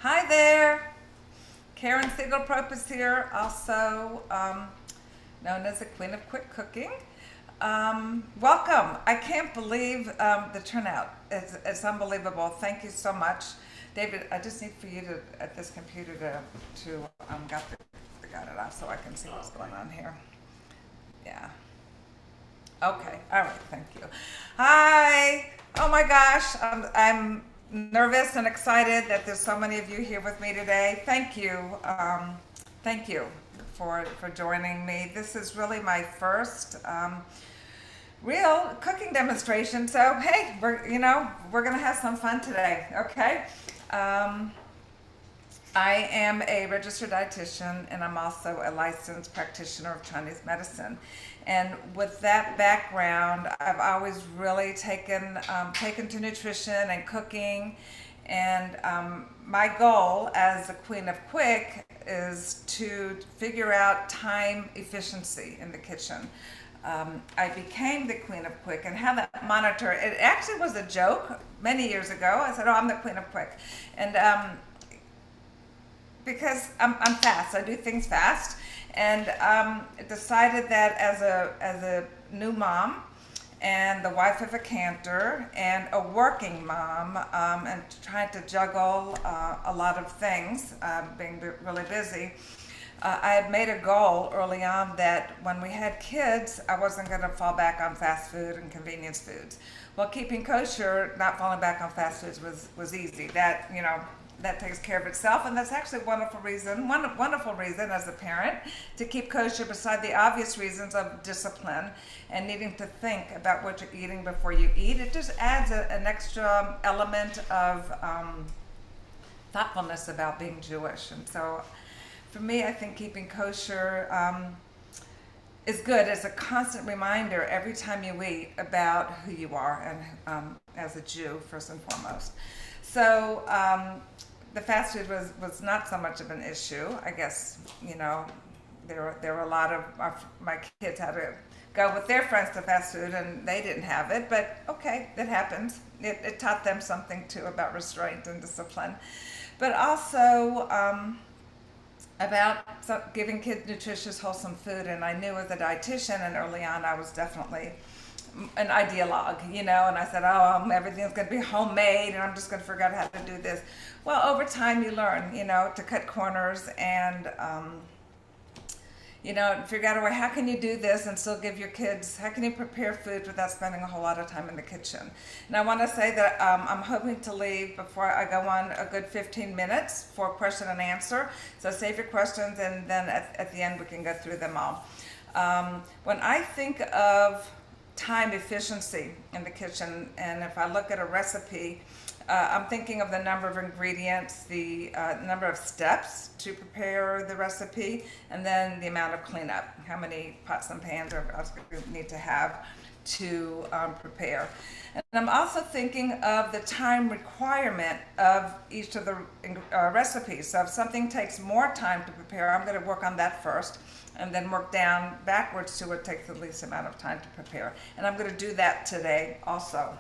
Hi there, Karen Siegelpropus here, also known as the Queen of Quick Cooking. Welcome. I can't believe the turnout. It's unbelievable. Thank you so much. David, I just need for you to, at this computer got it off so I can see what's going on here. Yeah. Okay. All right. Thank you. Hi. Oh my gosh. I'm nervous and excited that there's so many of you here with me today. Thank you. Thank you for joining me. This is really my first real cooking demonstration. So hey, we're gonna have some fun today. Okay. Um, I am a registered dietitian and I'm also a licensed practitioner of Chinese medicine. And with that background, I've always really taken to nutrition and cooking. And my goal as the Queen of Quick is to figure out time efficiency in the kitchen. I became the Queen of Quick and have that monitor. It actually was a joke many years ago. I said, "Oh, I'm the Queen of Quick," and because I'm fast. I do things fast, and decided that as a new mom and the wife of a cantor and a working mom, and trying to juggle a lot of things, being really busy. I had made a goal early on that when we had kids, I wasn't going to fall back on fast food and convenience foods. Well, keeping kosher, not falling back on fast foods was easy. That takes care of itself, and that's actually a wonderful reason as a parent to keep kosher, beside the obvious reasons of discipline and needing to think about what you're eating before you eat. It just adds an extra element of thoughtfulness about being Jewish. And so for me, I think keeping kosher is good. It's a constant reminder every time you eat about who you are, and as a Jew, first and foremost. So the fast food was not so much of an issue. I guess, there were a lot of my kids had to go with their friends to fast food and they didn't have it, but okay, it happens. It taught them something too about restraint and discipline, but also about giving kids nutritious, wholesome food. And I knew as a dietitian, and early on I was definitely an ideologue, and I said, "Oh, everything's going to be homemade, and I'm just going to figure out how to do this." Well, over time you learn, to cut corners and, figure out a way, how can you do this and still give your kids, how can you prepare food without spending a whole lot of time in the kitchen? And I want to say that I'm hoping to leave before I go on a good 15 minutes for question and answer. So save your questions, and then at the end we can go through them all. When I think of time efficiency in the kitchen, and if I look at a recipe, I'm thinking of the number of ingredients, the number of steps to prepare the recipe, and then the amount of cleanup, how many pots and pans you need to have to prepare. And I'm also thinking of the time requirement of each of the recipes. So if something takes more time to prepare, I'm going to work on that first, and then work down backwards to what takes the least amount of time to prepare. And I'm going to do that today also.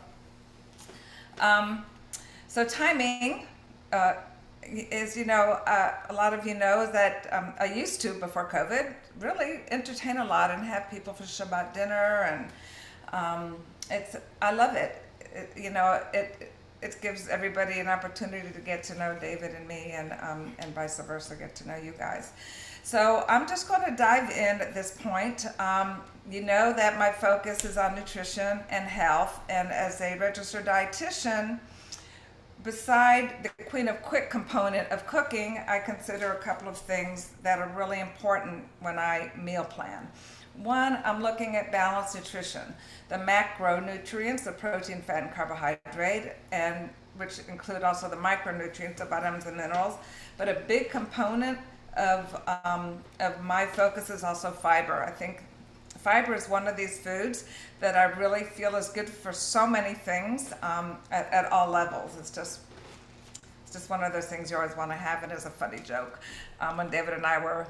So timing is, a lot of you know that I used to, before COVID, really entertain a lot and have people for Shabbat dinner, and I love it. It gives everybody an opportunity to get to know David and me, and vice versa, get to know you guys. So I'm just going to dive in at this point. You know that my focus is on nutrition and health, and as a registered dietitian, beside the Queen of Quick component of cooking, I consider a couple of things that are really important when I meal plan. One, I'm looking at balanced nutrition, the macronutrients, the protein, fat, and carbohydrate, and which include also the micronutrients, the vitamins and minerals. But a big component of my focus is also fiber. I think fiber is one of these foods that I really feel is good for so many things, at all levels. It's just one of those things you always want to have. And as a funny joke, when David and I were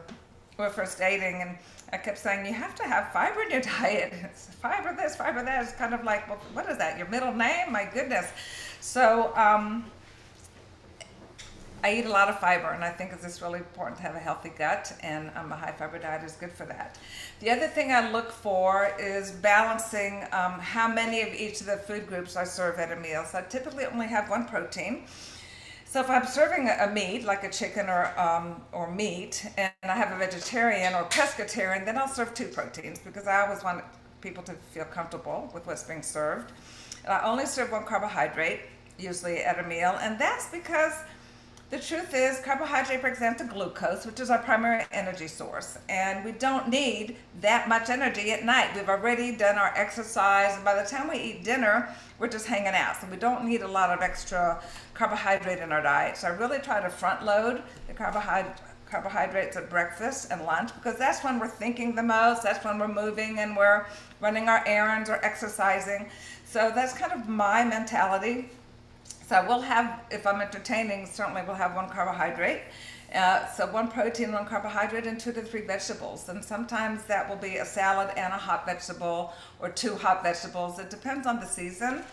first dating, and I kept saying, "You have to have fiber in your diet." It's fiber this, fiber that. It's kind of like, well, what is that? Your middle name? My goodness. So I eat a lot of fiber, and I think it's just really important to have a healthy gut, and a high fiber diet is good for that. The other thing I look for is balancing how many of each of the food groups I serve at a meal. So I typically only have one protein. So if I'm serving a meat, like a chicken or meat, and I have a vegetarian or pescatarian, then I'll serve two proteins because I always want people to feel comfortable with what's being served. And I only serve one carbohydrate, usually at a meal, and that's because the truth is carbohydrate breaks down to glucose, which is our primary energy source, and we don't need that much energy at night. We've already done our exercise, and by the time we eat dinner, we're just hanging out, so we don't need a lot of extra carbohydrate in our diet. So I really try to front load the carbohydrates at breakfast and lunch because that's when we're thinking the most, that's when we're moving and we're running our errands or exercising. So that's kind of my mentality. So we'll have, if I'm entertaining, certainly we'll have one carbohydrate. So one protein, one carbohydrate, and 2 to 3 vegetables. And sometimes that will be a salad and a hot vegetable or 2 hot vegetables. It depends on the season.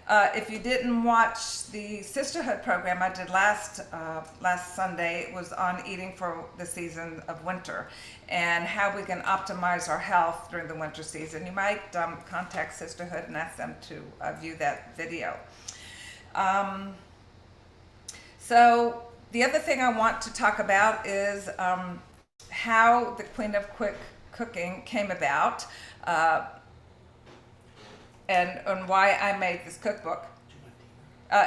If you didn't watch the Sisterhood program I did last Sunday, it was on eating for the season of winter and how we can optimize our health during the winter season. You might contact Sisterhood and ask them to view that video. So the other thing I want to talk about is how the Queen of Quick Cooking came about and why I made this cookbook.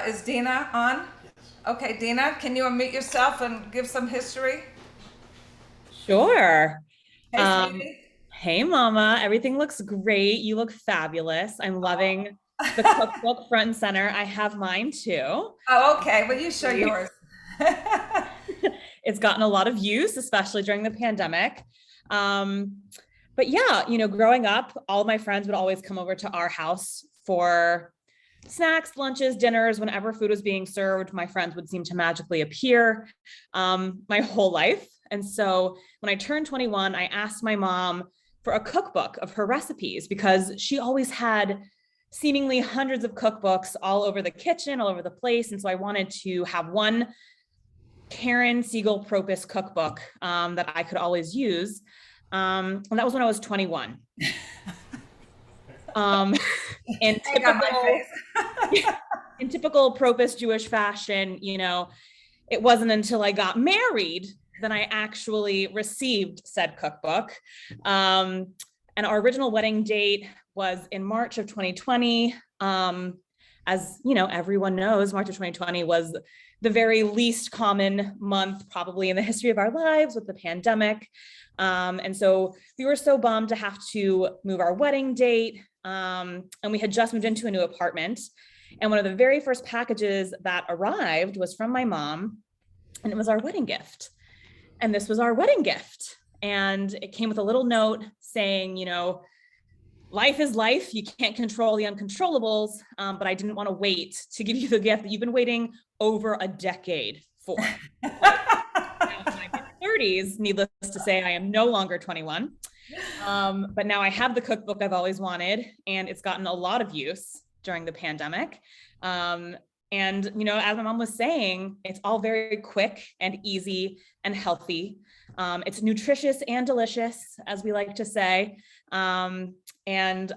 Is Dina on? Yes. Okay, Dina, can you unmute yourself and give some history? Sure. Hey, Um, sweetie. hey, Mama. Everything looks great. You look fabulous. I'm loving the cookbook front and center. I have mine too. Oh, okay. Well, you show yours. It's gotten a lot of use, especially during the pandemic. But yeah, growing up, all of my friends would always come over to our house for snacks, lunches, dinners. Whenever food was being served, my friends would seem to magically appear my whole life. And so when I turned 21, I asked my mom for a cookbook of her recipes because she always had seemingly hundreds of cookbooks all over the kitchen, all over the place. And so I wanted to have one Karen Siegel Propus cookbook that I could always use. And that was when I was 21. In typical Propus Jewish fashion, it wasn't until I got married that I actually received said cookbook. And our original wedding date was in March of 2020. As everyone knows, March of 2020 was the very least common month probably in the history of our lives with the pandemic. And so we were so bummed to have to move our wedding date. And we had just moved into a new apartment. And one of the very first packages that arrived was from my mom, and it was our wedding gift. And this was our wedding gift. And it came with a little note saying, life is life. You can't control the uncontrollables, but I didn't want to wait to give you the gift that you've been waiting over a decade for. Now in my mid-30s, needless to say, I am no longer 21. But now I have the cookbook I've always wanted, and it's gotten a lot of use during the pandemic. And, as my mom was saying, it's all very quick and easy and healthy. It's nutritious and delicious, as we like to say. And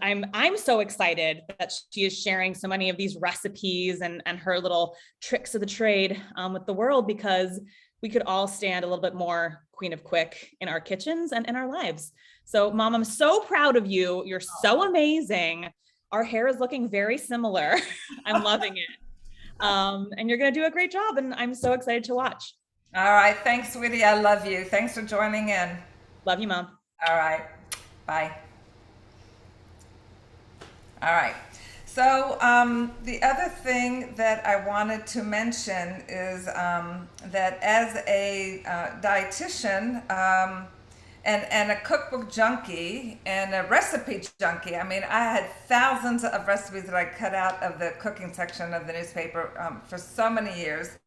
I'm so excited that she is sharing so many of these recipes and her little tricks of the trade with the world, because we could all stand a little bit more Queen of Quick in our kitchens and in our lives. So Mom, I'm so proud of you. You're so amazing. Our hair is looking very similar. I'm loving it. And you're going to do a great job. And I'm so excited to watch. All right. Thanks, sweetie. I love you. Thanks for joining in. Love you, Mom. All right. Bye. All right. So the other thing that I wanted to mention is that as a dietitian and a cookbook junkie and a recipe junkie, I mean, I had thousands of recipes that I cut out of the cooking section of the newspaper for so many years.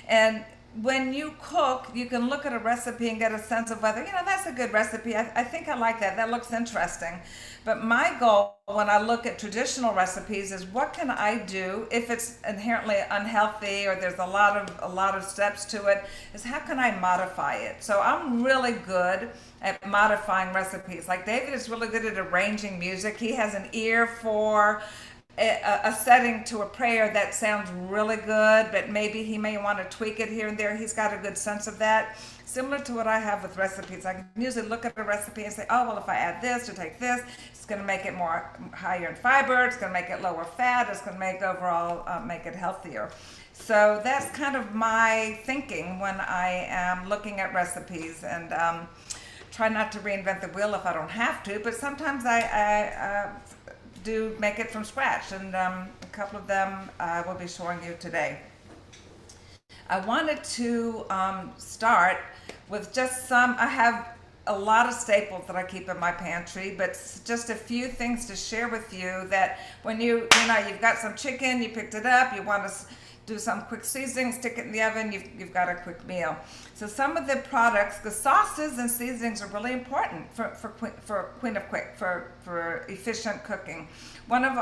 And when you cook, you can look at a recipe and get a sense of whether, that's a good recipe. I think I like that. That looks interesting. But my goal when I look at traditional recipes is what can I do if it's inherently unhealthy or there's a lot of steps to it, is how can I modify it? So I'm really good at modifying recipes. Like David is really good at arranging music. He has an ear for a setting to a prayer that sounds really good, but maybe he may want to tweak it here and there. He's got a good sense of that. Similar to what I have with recipes. I can usually look at a recipe and say, oh, well, if I add this or take this, it's going to make it more higher in fiber. It's going to make it lower fat. It's going to make overall make it healthier. So that's kind of my thinking when I am looking at recipes, and try not to reinvent the wheel if I don't have to, but sometimes I do make it from scratch, and a couple of them I will be showing you today. I wanted to start with just some. I have a lot of staples that I keep in my pantry, but just a few things to share with you that when you've got some chicken, you picked it up, you want to do some quick seasoning, stick it in the oven, you've got a quick meal. So some of the products, the sauces and seasonings are really important for Queen of Quick, for efficient cooking. One of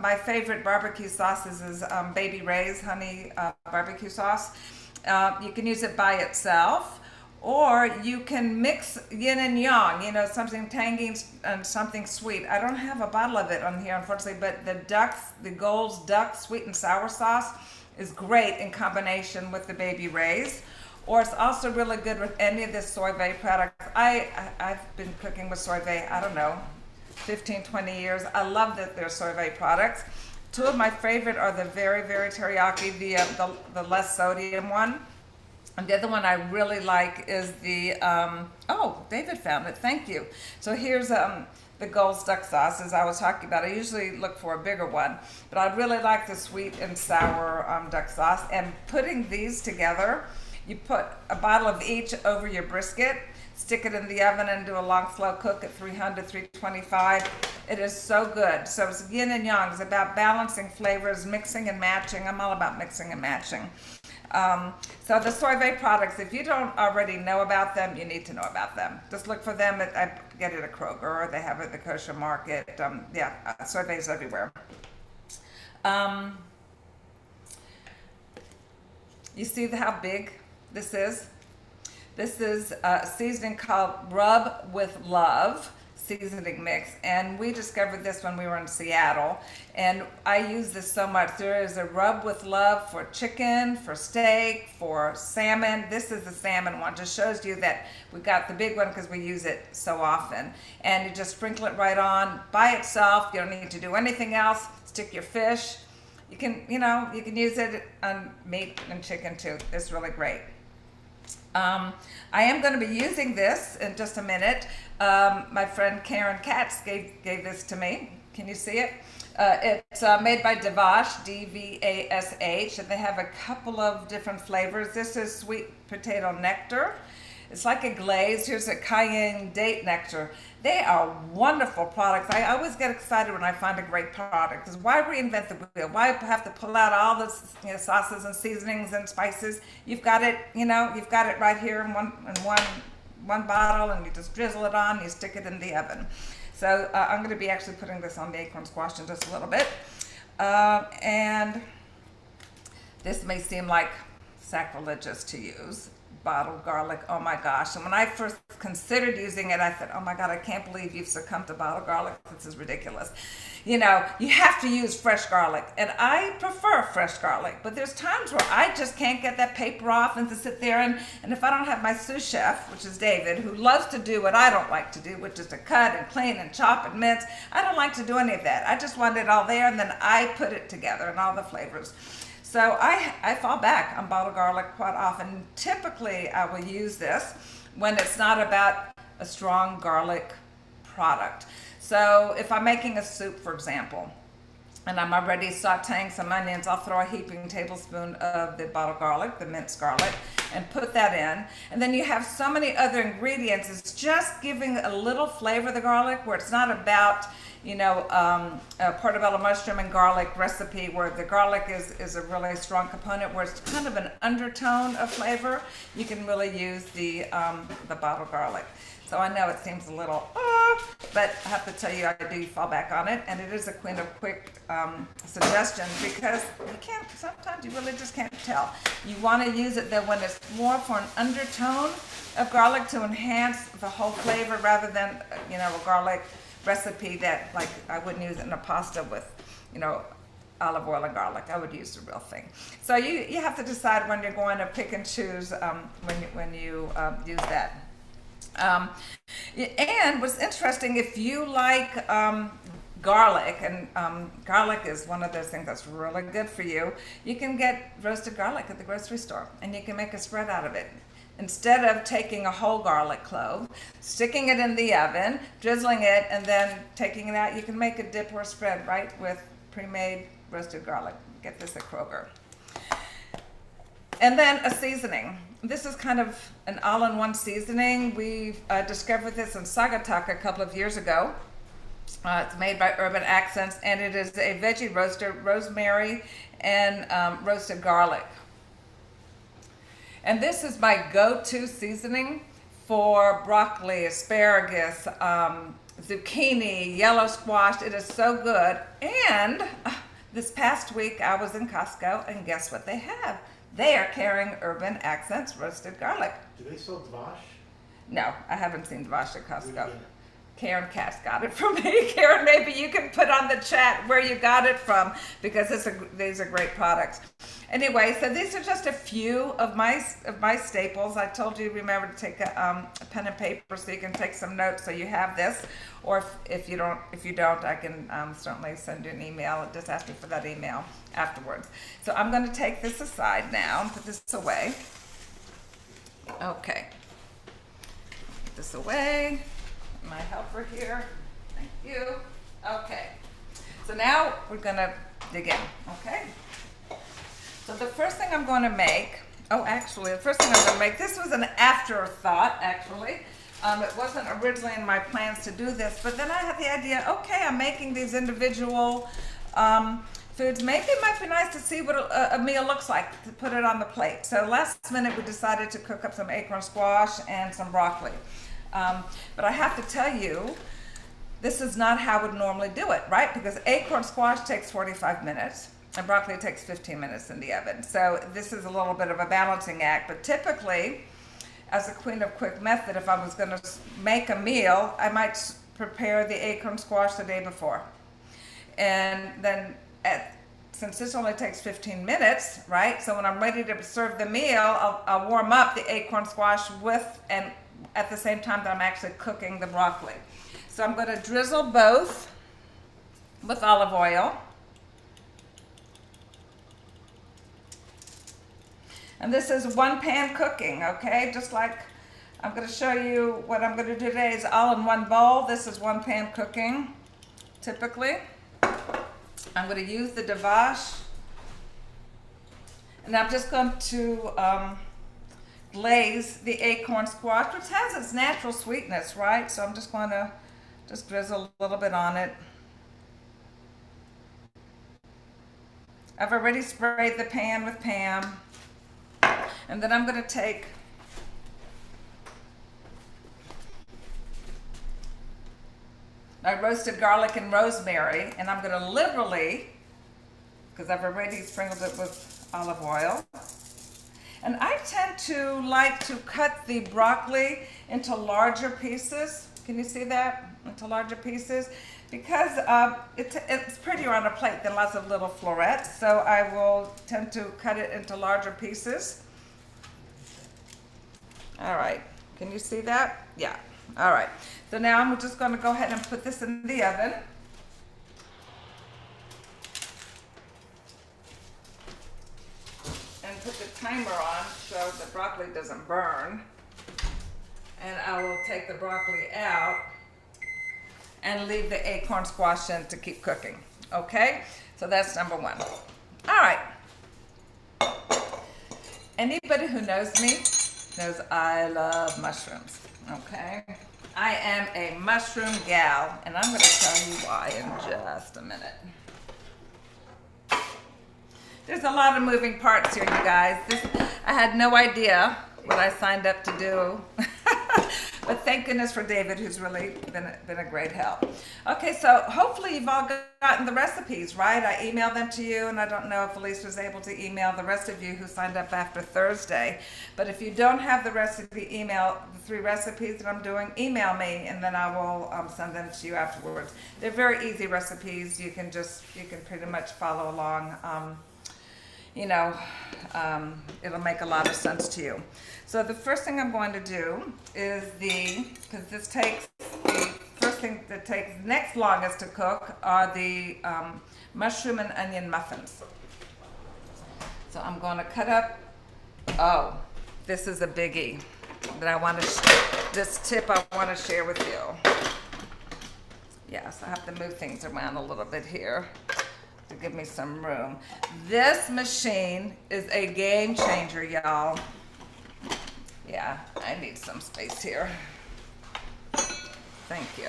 my favorite barbecue sauces is Baby Ray's honey barbecue sauce. You can use it by itself, or you can mix yin and yang, something tangy and something sweet. I don't have a bottle of it on here, unfortunately, but the Gold's Duck sweet and sour sauce is great in combination with the Baby Ray's. Or it's also really good with any of the Soyve products. I've been cooking with Soyve, I don't know, 15, 20 years. I love that they're Soyve products. Two of my favorite are the very, very teriyaki, the less sodium one. And the other one I really like is the, David found it, thank you. So here's the Gold's Duck sauce, as I was talking about. I usually look for a bigger one, but I really like the sweet and sour duck sauce. And putting these together, you put a bottle of each over your brisket, stick it in the oven and do a long slow cook at 300, 325. It is so good. So it's yin and yang. It's about balancing flavors, mixing and matching. I'm all about mixing and matching. So the Soyve products, if you don't already know about them, you need to know about them. Just look for them. I get it at Kroger, or they have it at the kosher market. Soyve is everywhere. You see how big this is? This is a seasoning called Rub with Love seasoning mix, and we discovered this when we were in Seattle, and I use this so much. There is a Rub with Love for chicken, for steak, for salmon. This is the salmon one. Just shows you that we got the big one because we use it so often. And you just sprinkle it right on by itself. You don't need to do anything else. Stick your fish. You can use it on meat and chicken too. It's really great. I am going to be using this in just a minute. My friend Karen Katz gave this to me. Can you see it? It's made by Davash, D-V-A-S-H, and they have a couple of different flavors. This is sweet potato nectar. It's like a glaze. Here's a cayenne date nectar. They are wonderful products. I always get excited when I find a great product. Because why reinvent the wheel? Why have to pull out all the sauces and seasonings and spices? You've got it. You've got it right here in one bottle, and you just drizzle it on. You stick it in the oven. So I'm going to be actually putting this on the acorn squash in just a little bit. And this may seem like sacrilegious to use. Bottled garlic, oh my gosh. And when I first considered using it, I thought, oh my God, I can't believe you've succumbed to bottled garlic. This is ridiculous. You have to use fresh garlic. And I prefer fresh garlic, but there's times where I just can't get that paper off and to sit there and if I don't have my sous chef, which is David, who loves to do what I don't like to do, which is to cut and clean and chop and mince, I don't like to do any of that. I just want it all there, and then I put it together and all the flavors. So I fall back on bottled garlic quite often. Typically, I will use this when it's not about a strong garlic product. So if I'm making a soup, for example, and I'm already sauteing some onions, I'll throw a heaping tablespoon of the bottled garlic, the minced garlic, and put that in. And then you have so many other ingredients. It's just giving a little flavor of the garlic, where it's not about a portobello mushroom and garlic recipe where the garlic is a really strong component, where it's kind of an undertone of flavor. You can really use the bottle garlic. So I know it seems a little, but I have to tell you, I do fall back on it, and it is a Queen of Quick suggestion, because sometimes you really just can't tell. You want to use it though when it's more for an undertone of garlic to enhance the whole flavor, rather than, a garlic recipe that, like, I wouldn't use it in a pasta with, olive oil and garlic. I would use the real thing. So you have to decide when you're going to pick and choose when you use that. And what's interesting, if you like garlic, and garlic is one of those things that's really good for you, you can get roasted garlic at the grocery store, and you can make a spread out of it. Instead of taking a whole garlic clove, sticking it in the oven, drizzling it, and then taking it out, you can make a dip or a spread right with pre-made roasted garlic. Get this at Kroger. And then a seasoning. This is kind of an all-in-one seasoning. We discovered this in Sagatuck a couple of years ago. It's made by Urban Accents, and it is a veggie roaster, rosemary and roasted garlic. And this is my go-to seasoning for broccoli, asparagus, zucchini, yellow squash. It is so good. And this past week I was in Costco, and guess what they have? They are carrying Urban Accents roasted garlic. Do they sell Dvash? No, I haven't seen Dvash at Costco. Karen Cass got it from me. Karen, maybe you can put on the chat where you got it from, because these are great products. Anyway, so these are just a few of my staples. I told you, remember to take a pen and paper so you can take some notes, so you have this. Or if you don't, I can certainly send you an email. Just ask me for that email afterwards. So I'm going to take this aside now and put this away. Okay. Put this away. My helper here. Thank you. Okay. So now we're going to dig in. Okay. So the first thing I'm going to make, this was an afterthought, actually. It wasn't originally in my plans to do this, but then I had the idea, okay, I'm making these individual foods. Maybe it might be nice to see what a meal looks like, to put it on the plate. So last minute we decided to cook up some acorn squash and some broccoli. But I have to tell you, this is not how I would normally do it, right? Because acorn squash takes 45 minutes and broccoli takes 15 minutes in the oven. So this is a little bit of a balancing act. But typically, as a Queen of Quick method, if I was going to make a meal, I might prepare the acorn squash the day before. And then since this only takes 15 minutes, right? So when I'm ready to serve the meal, I'll warm up the acorn squash and at the same time that I'm actually cooking the broccoli. So I'm going to drizzle both with olive oil. And this is one pan cooking, okay? Just like I'm going to show you what I'm going to do today is all in one bowl. This is one pan cooking, typically. I'm going to use the Dvash. And I'm just going to glaze the acorn squash, which has its natural sweetness, right? So I'm just going to drizzle a little bit on it. I've already sprayed the pan with Pam. And then I'm going to take my roasted garlic and rosemary, and I'm going to liberally, because I've already sprinkled it with olive oil. And I tend to like to cut the broccoli into larger pieces. Can you see that? Into larger pieces. Because it's prettier on a plate than lots of little florets. So I will tend to cut it into larger pieces. All right. Can you see that? Yeah. All right. So now I'm just going to go ahead and put this in the oven. And put the timer on so the broccoli doesn't burn. And I will take the broccoli out and leave the acorn squash in to keep cooking. Okay? So that's number one. All right. Anybody who knows me knows I love mushrooms. Okay? I am a mushroom gal, and I'm going to tell you why in just a minute. There's a lot of moving parts here, you guys. I had no idea what I signed up to do. But thank goodness for David, who's really been a great help. Okay, so hopefully you've all gotten the recipes, right? I emailed them to you, and I don't know if Elise was able to email the rest of you who signed up after Thursday. But if you don't have the recipe email, the 3 recipes that I'm doing, email me, and then I will send them to you afterwards. They're very easy recipes. You can pretty much follow along. It'll make a lot of sense to you. So the first thing I'm going to do is because the first thing that takes next longest to cook are the mushroom and onion muffins. So I'm going to cut up, this is a biggie that this tip I want to share with you. Yes, I have to move things around a little bit here to give me some room. This machine is a game changer, y'all. Yeah, I need some space here. Thank you.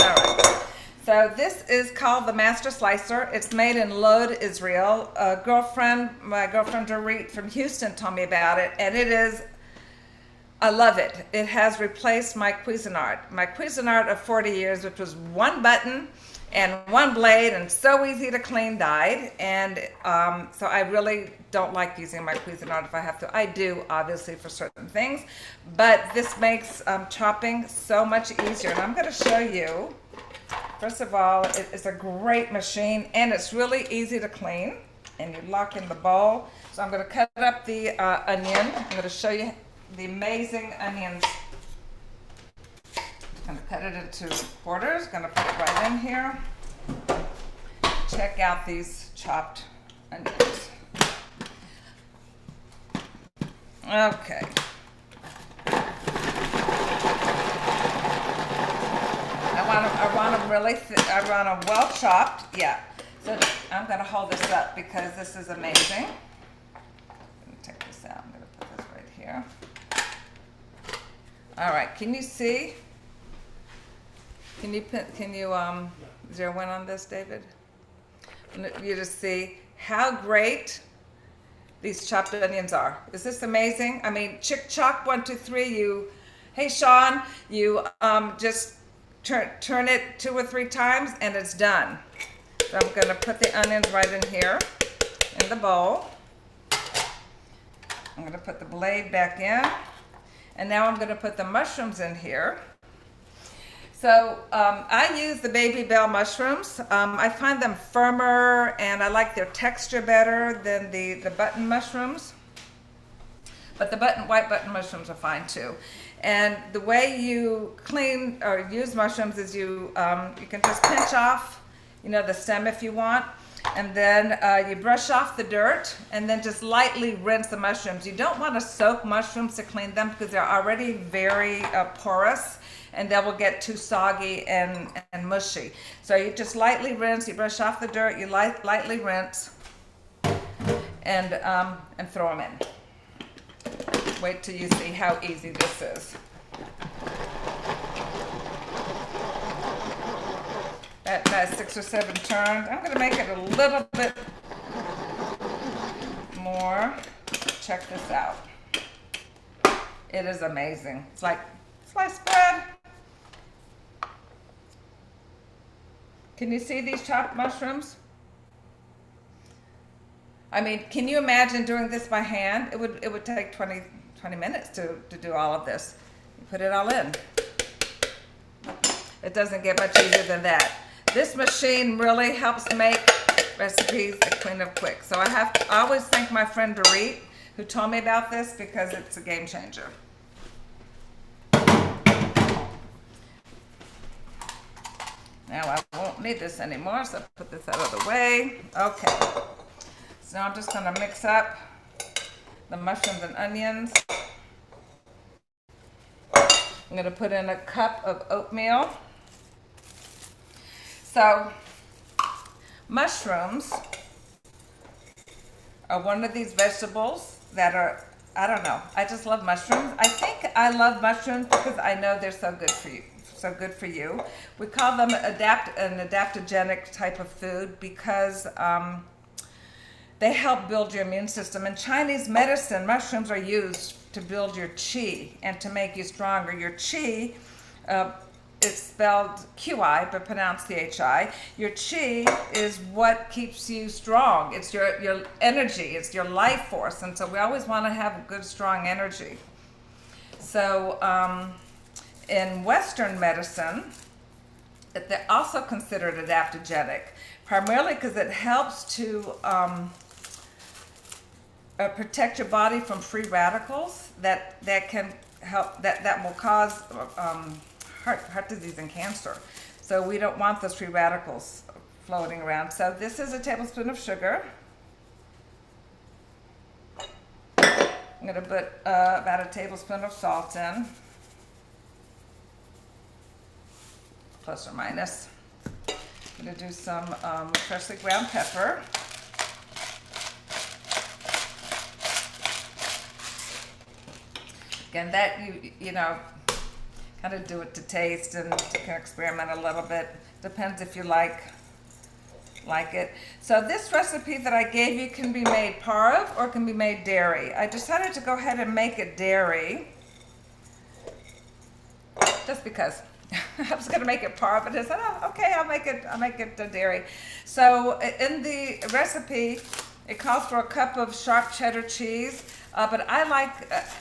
All right. So this is called the Master Slicer. It's made in Lod, Israel. My girlfriend Dorit from Houston told me about it, and I love it. It has replaced my Cuisinart. My Cuisinart of 40 years, which was 1 button and 1 blade and so easy to clean, died. And so I really don't like using my Cuisinart if I have to. I do, obviously, for certain things. But this makes chopping so much easier. And I'm going to show you. First of all, it's a great machine, and it's really easy to clean. And you lock in the bowl. So I'm going to cut up the onion. I'm going to show you the amazing onions. I'm going to cut it into quarters. Going to put it right in here. Check out these chopped onions. Okay. I want them well chopped. Yeah. So I'm going to hold this up because this is amazing. I'm going to take this out. I'm going to put this right here. All right. Can you see? Can you zero in on this, David? You just see how great these chopped onions are. Is this amazing? I mean, chick chock 1, 2, 3. Hey Sean, you just turn it 2 or 3 times and it's done. So I'm going to put the onions right in here in the bowl. I'm going to put the blade back in, and now I'm going to put the mushrooms in here. So I use the Baby Bell mushrooms. I find them firmer, and I like their texture better than the button mushrooms. But the white button mushrooms are fine too. And the way you clean or use mushrooms is you can just pinch off, the stem if you want, and then you brush off the dirt, and then just lightly rinse the mushrooms. You don't want to soak mushrooms to clean them because they're already very porous, and they will get too soggy and mushy. So you just lightly rinse, you brush off the dirt, you lightly rinse, and throw them in. Wait till you see how easy this is. That's 6 or 7 turns. I'm going to make it a little bit more. Check this out. It is amazing. It's like sliced bread. Can you see these chopped mushrooms? I mean, can you imagine doing this by hand? It would take 20 minutes to do all of this. You put it all in. It doesn't get much easier than that. This machine really helps make recipes that clean up quick. So I always thank my friend Dorit who told me about this because it's a game changer. Now I won't need this anymore, so I'll put this out of the way. Okay. So now I'm just going to mix up the mushrooms and onions. I'm going to put in a cup of oatmeal. So mushrooms are one of these vegetables that I don't know, I just love mushrooms. I think I love mushrooms because I know they're so good so good for you. We call them an adaptogenic type of food because they help build your immune system. In Chinese medicine, mushrooms are used to build your qi and to make you stronger. Your qi, it's spelled QI but pronounced CHI. Your qi is what keeps you strong. It's your energy, it's your life force. And so we always want to have a good, strong energy. So in Western medicine, they're also considered adaptogenic, primarily because it helps to protect your body from free radicals that can help, that will cause heart disease and cancer. So we don't want those free radicals floating around. So this is a tablespoon of sugar. I'm going to put about a tablespoon of salt in, plus or minus. I'm going to do some freshly ground pepper. Again, that you know, kind of do it to taste, and you can experiment a little bit. Depends if you like it. So this recipe that I gave you can be made pareve or can be made dairy. I decided to go ahead and make it dairy just because I was going to make it pareve, but I said, oh, okay, I'll make it dairy. So in the recipe, it calls for a cup of sharp cheddar cheese, but I like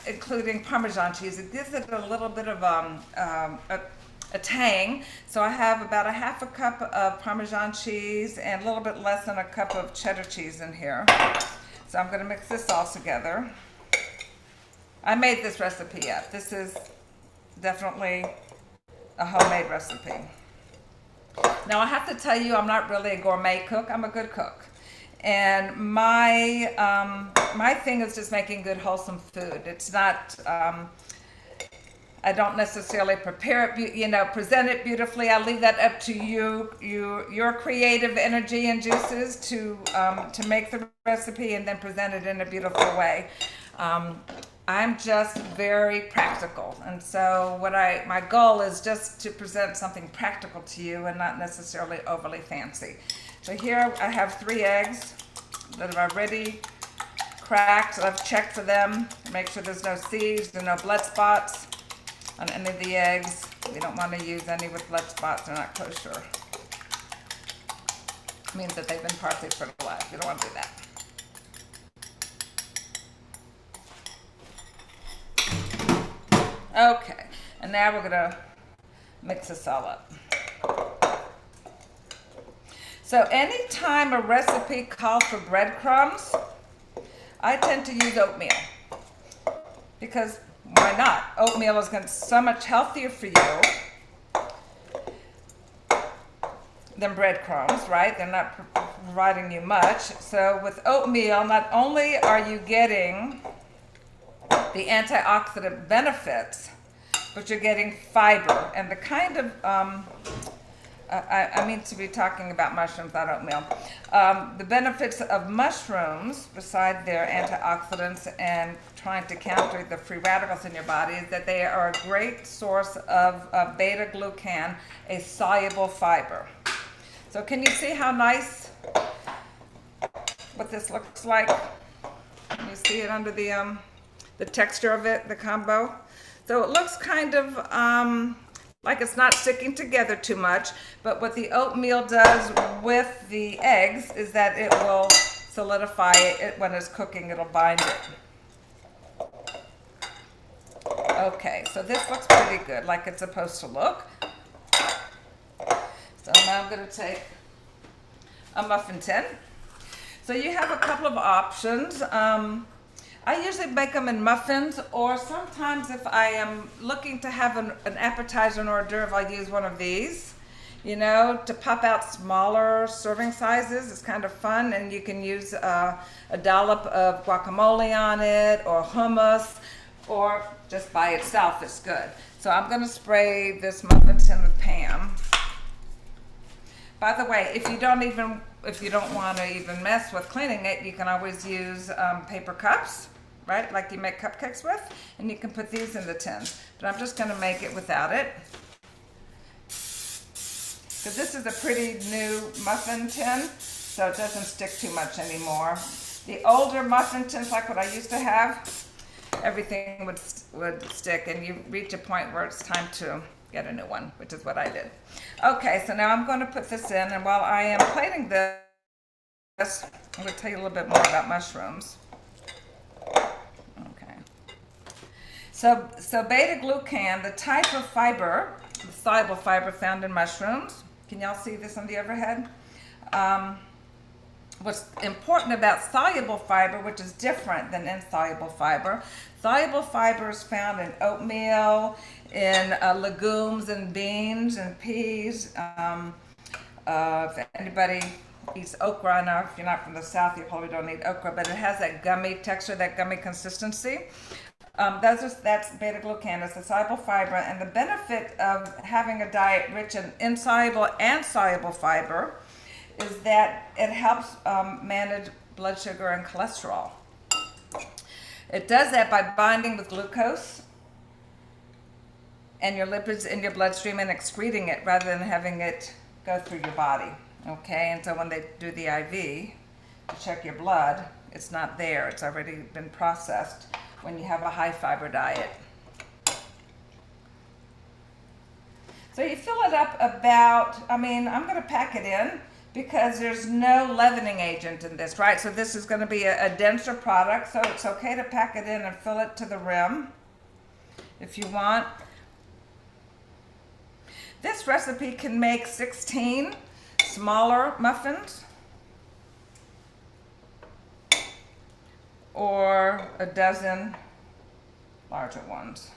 including Parmesan cheese. It gives it a little bit of a tang. So I have about a half a cup of Parmesan cheese and a little bit less than a cup of cheddar cheese in here. So I'm going to mix this all together. I made this recipe up. This is definitely a homemade recipe. Now I have to tell you, I'm not really a gourmet cook. I'm a good cook. And my thing is just making good, wholesome food. It's not, I don't necessarily prepare it, present it beautifully. I leave that up to you, your creative energy and juices to make the recipe and then present it in a beautiful way. I'm just very practical, and so my goal is just to present something practical to you and not necessarily overly fancy. So here I have 3 eggs that are already cracked. I've checked for them, make sure there's no seeds and no blood spots on any of the eggs. We don't want to use any with blood spots, they're not kosher. It means that they've been partially fertilized. You don't want to do that. Okay, and now we're gonna mix this all up. So anytime a recipe calls for breadcrumbs, I tend to use oatmeal, because why not? Oatmeal is going to be so much healthier for you than breadcrumbs, right? They're not providing you much. So with oatmeal, not only are you getting the antioxidant benefits, but you're getting fiber and the kind of I mean to be talking about mushrooms, not oatmeal. The benefits of mushrooms, beside their antioxidants and trying to counter the free radicals in your body, is that they are a great source of beta-glucan, a soluble fiber. So can you see how nice what this looks like? Can you see it under the texture of it, the combo? So it looks kind of like it's not sticking together too much, but what the oatmeal does with the eggs is that it will solidify it when it's cooking. It'll bind it. Okay, so this looks pretty good, like it's supposed to look. So now I'm going to take a muffin tin. So you have a couple of options. I usually make them in muffins, or sometimes if I am looking to have an appetizer, an hors d'oeuvre, I'll use one of these, to pop out smaller serving sizes. It's kind of fun, and you can use a dollop of guacamole on it, or hummus, or just by itself is good. So I'm going to spray this muffin tin with Pam. By the way, if you don't want to even mess with cleaning it, you can always use paper cups, right? Like you make cupcakes with, and you can put these in the tins. But I'm just going to make it without it. because this is a pretty new muffin tin, so it doesn't stick too much anymore. The older muffin tins, like what I used to have, everything would stick, and you reach a point where it's time to get a new one, which is what I did. Okay, so now I'm going to put this in, and while I am plating this, I'm going to tell you a little bit more about mushrooms. Okay. So beta-glucan, the type of fiber, the soluble fiber found in mushrooms. Can y'all see this on the overhead? What's important about soluble fiber, which is different than insoluble fiber, soluble fiber is found in oatmeal, in legumes and beans and peas. If anybody eats okra, I know if you're not from the South, you probably don't eat okra, but it has that gummy texture, that gummy consistency. That's beta-glucan, it's a soluble fiber, and the benefit of having a diet rich in insoluble and soluble fiber is that it helps manage blood sugar and cholesterol. It does that by binding with glucose and your lipids in your bloodstream and excreting it rather than having it go through your body. Okay, and so when they do the IV to check your blood, it's not there. It's already been processed when you have a high fiber diet. So you fill it up about, I'm going to pack it in because there's no leavening agent in this, right? So this is going to be a denser product, so it's okay to pack it in and fill it to the rim if you want. This recipe can make 16 smaller muffins or a dozen larger ones.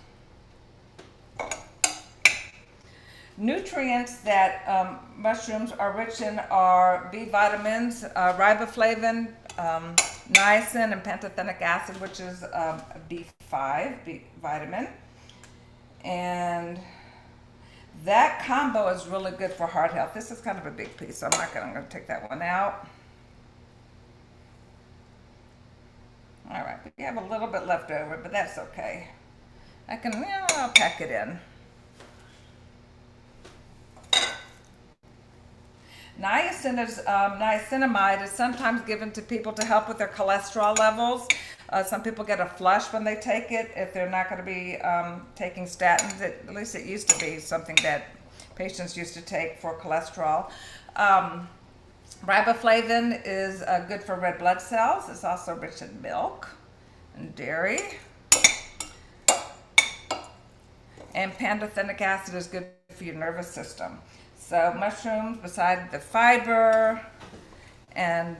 Nutrients that mushrooms are rich in are B vitamins, riboflavin, niacin, and pantothenic acid, which is a B5 vitamin. And that combo is really good for heart health. This is kind of a big piece, so I'm going to take that one out. All right, we have a little bit left over, but that's okay. I'll pack it in. Niacinamide is sometimes given to people to help with their cholesterol levels. Some people get a flush when they take it if they're not going to be taking statins. At least it used to be something that patients used to take for cholesterol. Riboflavin is good for red blood cells. It's also rich in milk and dairy. And pantothenic acid is good for your nervous system. So mushrooms, besides the fiber, and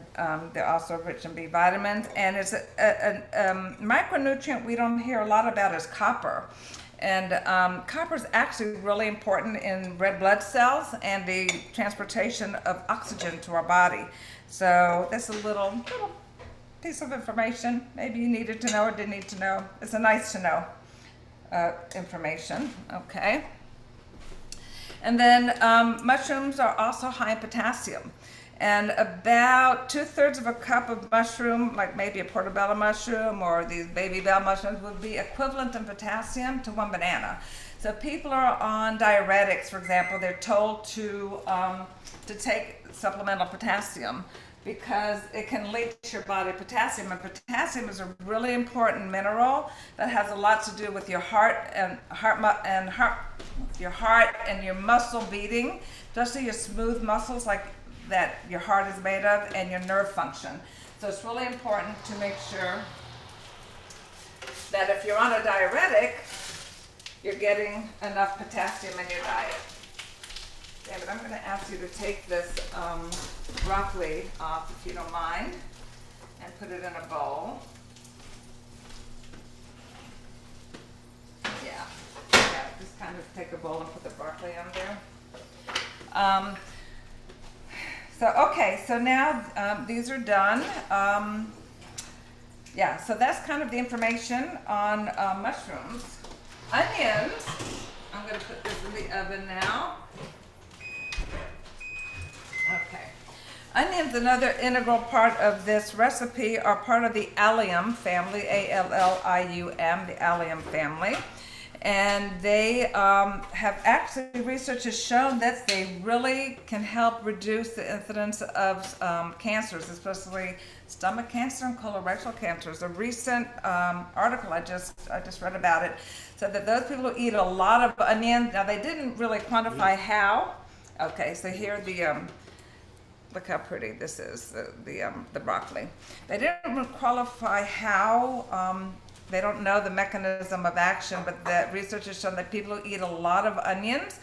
they're also rich in B vitamins. And it's a micronutrient we don't hear a lot about is copper. And copper is actually really important in red blood cells and the transportation of oxygen to our body. So that's a little piece of information. Maybe you needed to know or didn't need to know. It's a nice to know information. Okay. And then mushrooms are also high in potassium. And about 2/3 of a cup of mushroom, like maybe a portobello mushroom or these baby bell mushrooms, would be equivalent in potassium to 1 banana. So if people are on diuretics, for example, they're told to take supplemental potassium because it can leach your body potassium. And potassium is a really important mineral that has a lot to do with your your heart and your muscle beating, especially your smooth muscles like that your heart is made of, and your nerve function. So it's really important to make sure that if you're on a diuretic, you're getting enough potassium in your diet. David, I'm going to ask you to take this broccoli off, if you don't mind, and put it in a bowl. Yeah, just kind of take a bowl and put the broccoli on there. So now these are done. So that's kind of the information on mushrooms. Onions, I'm going to put this in the oven now. Okay. Onions, another integral part of this recipe, are part of the allium family, A-L-L-I-U-M, the allium family. And they have actually, research has shown that they really can help reduce the incidence of cancers, especially stomach cancer and colorectal cancers. A recent article I just read about it said that those people who eat a lot of onion, now they didn't really quantify how. Okay, so here the look how pretty this is, the broccoli. They didn't qualify how. They don't know the mechanism of action, but the research has shown that people who eat a lot of onions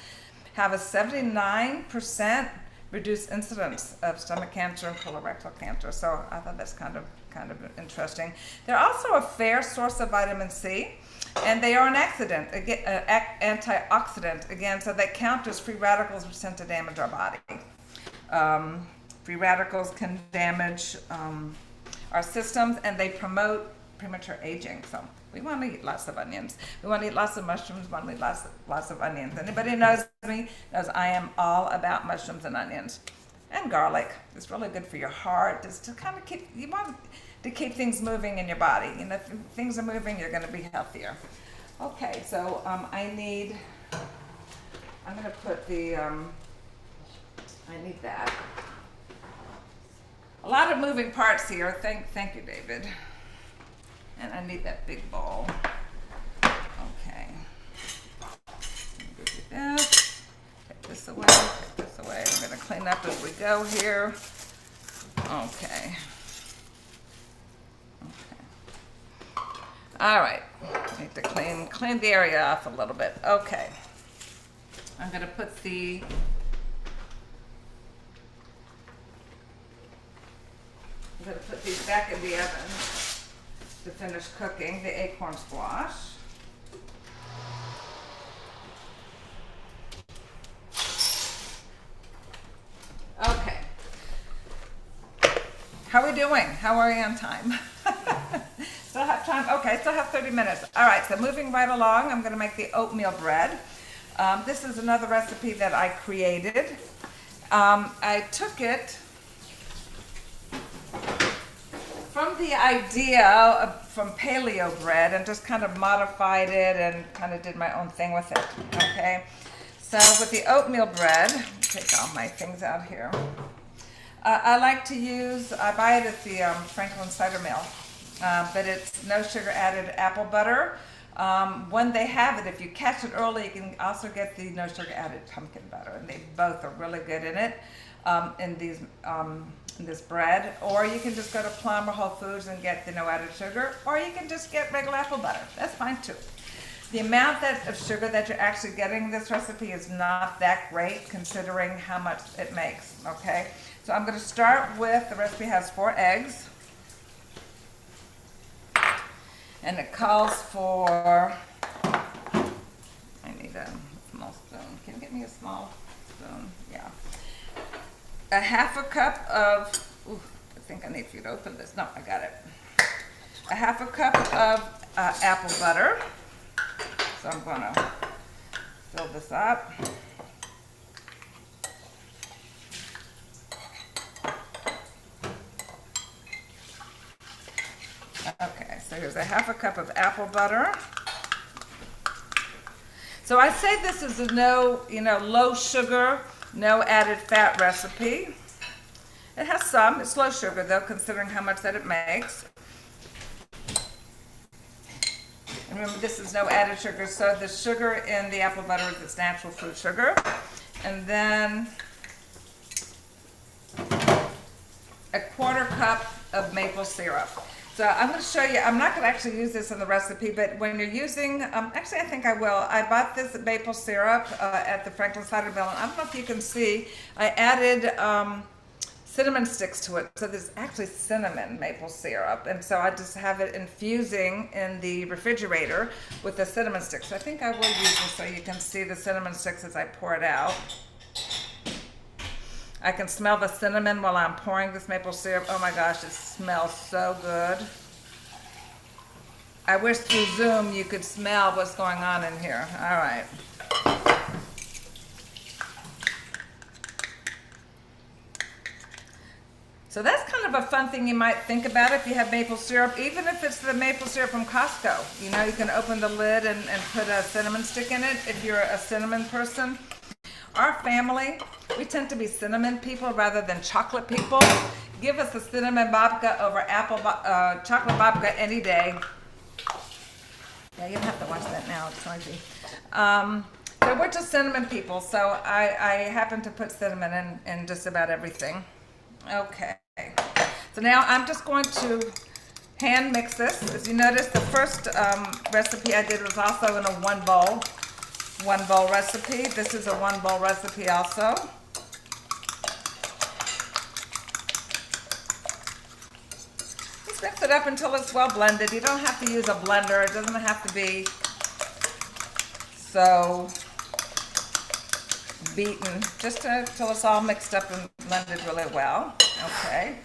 have a 79% reduced incidence of stomach cancer and colorectal cancer. So I thought that's kind of interesting. They're also a fair source of vitamin C, and they are an antioxidant again, so that counters free radicals, which tend to damage our body. Free radicals can damage our systems, and they promote premature aging. So we want to eat lots of onions. We want to eat lots of mushrooms. We want to eat lots of onions. Anybody who knows me knows I am all about mushrooms and onions. And garlic. It's really good for your heart. Just to kind of you want to keep things moving in your body. You know, if things are moving, you're going to be healthier. Okay, so I'm going to put I need that. A lot of moving parts here. Thank you, David. And I need that big bowl. Okay. Give you this. Take this away. Take this away. I'm going to clean up as we go here. Okay. All right. I need to clean the area off a little bit. Okay. I'm going to put these back in the oven to finish cooking, the acorn squash. Okay. How are we doing? How are we on time? Still have time? Okay, still have 30 minutes. All right, so moving right along, I'm going to make the oatmeal bread. This is another recipe that I created. I took it from the idea from paleo bread and just kind of modified it and kind of did my own thing with it, okay? So with the oatmeal bread, take all my things out here. I like to use, I buy it at the Franklin Cider Mill, but it's no sugar added apple butter. When they have it, if you catch it early, you can also get the no sugar added pumpkin butter, and they both are really good in it, in this bread. Or you can just go to Plum or Whole Foods and get the no added sugar, or you can just get regular apple butter. That's fine too. The amount of sugar that you're actually getting in this recipe is not that great considering how much it makes, okay? So I'm going to start with, the recipe has 4 eggs, and it calls for, I need a small spoon. Can you get me a small spoon? Yeah. A half a cup of, I think I need for you to open this. No, I got it. A half a cup of apple butter. So I'm going to fill this up. Okay, so here's a half a cup of apple butter. So I say this is a low sugar, no added fat recipe. It has some, it's low sugar though, considering how much that it makes. And remember, this is no added sugar, so the sugar in the apple butter is its natural fruit sugar. And then a quarter cup of maple syrup. So I'm going to show you, I'm not going to actually use this in the recipe, but when you're using, actually I think I will. I bought this maple syrup at the Franklin Cider Mill, and I don't know if you can see, I added cinnamon sticks to it. So there's actually cinnamon maple syrup, and so I just have it infusing in the refrigerator with the cinnamon sticks. So I think I will use this so you can see the cinnamon sticks as I pour it out. I can smell the cinnamon while I'm pouring this maple syrup. Oh my gosh, it smells so good. I wish through Zoom you could smell what's going on in here. All right. So that's kind of a fun thing you might think about if you have maple syrup, even if it's the maple syrup from Costco. You know, you can open the lid and put a cinnamon stick in it if you're a cinnamon person. Our family, we tend to be cinnamon people rather than chocolate people. Give us a cinnamon babka over chocolate babka any day. Yeah, you don't have to watch that now, it's noisy. So we're just cinnamon people, so I happen to put cinnamon in just about everything. Okay, so now I'm just going to hand mix this. As you notice, the first recipe I did was also in a one bowl recipe. This is a 1 bowl recipe also. Just mix it up until it's well blended. You don't have to use a blender. It doesn't have to be so beaten, just until it's all mixed up and blended really well. Okay,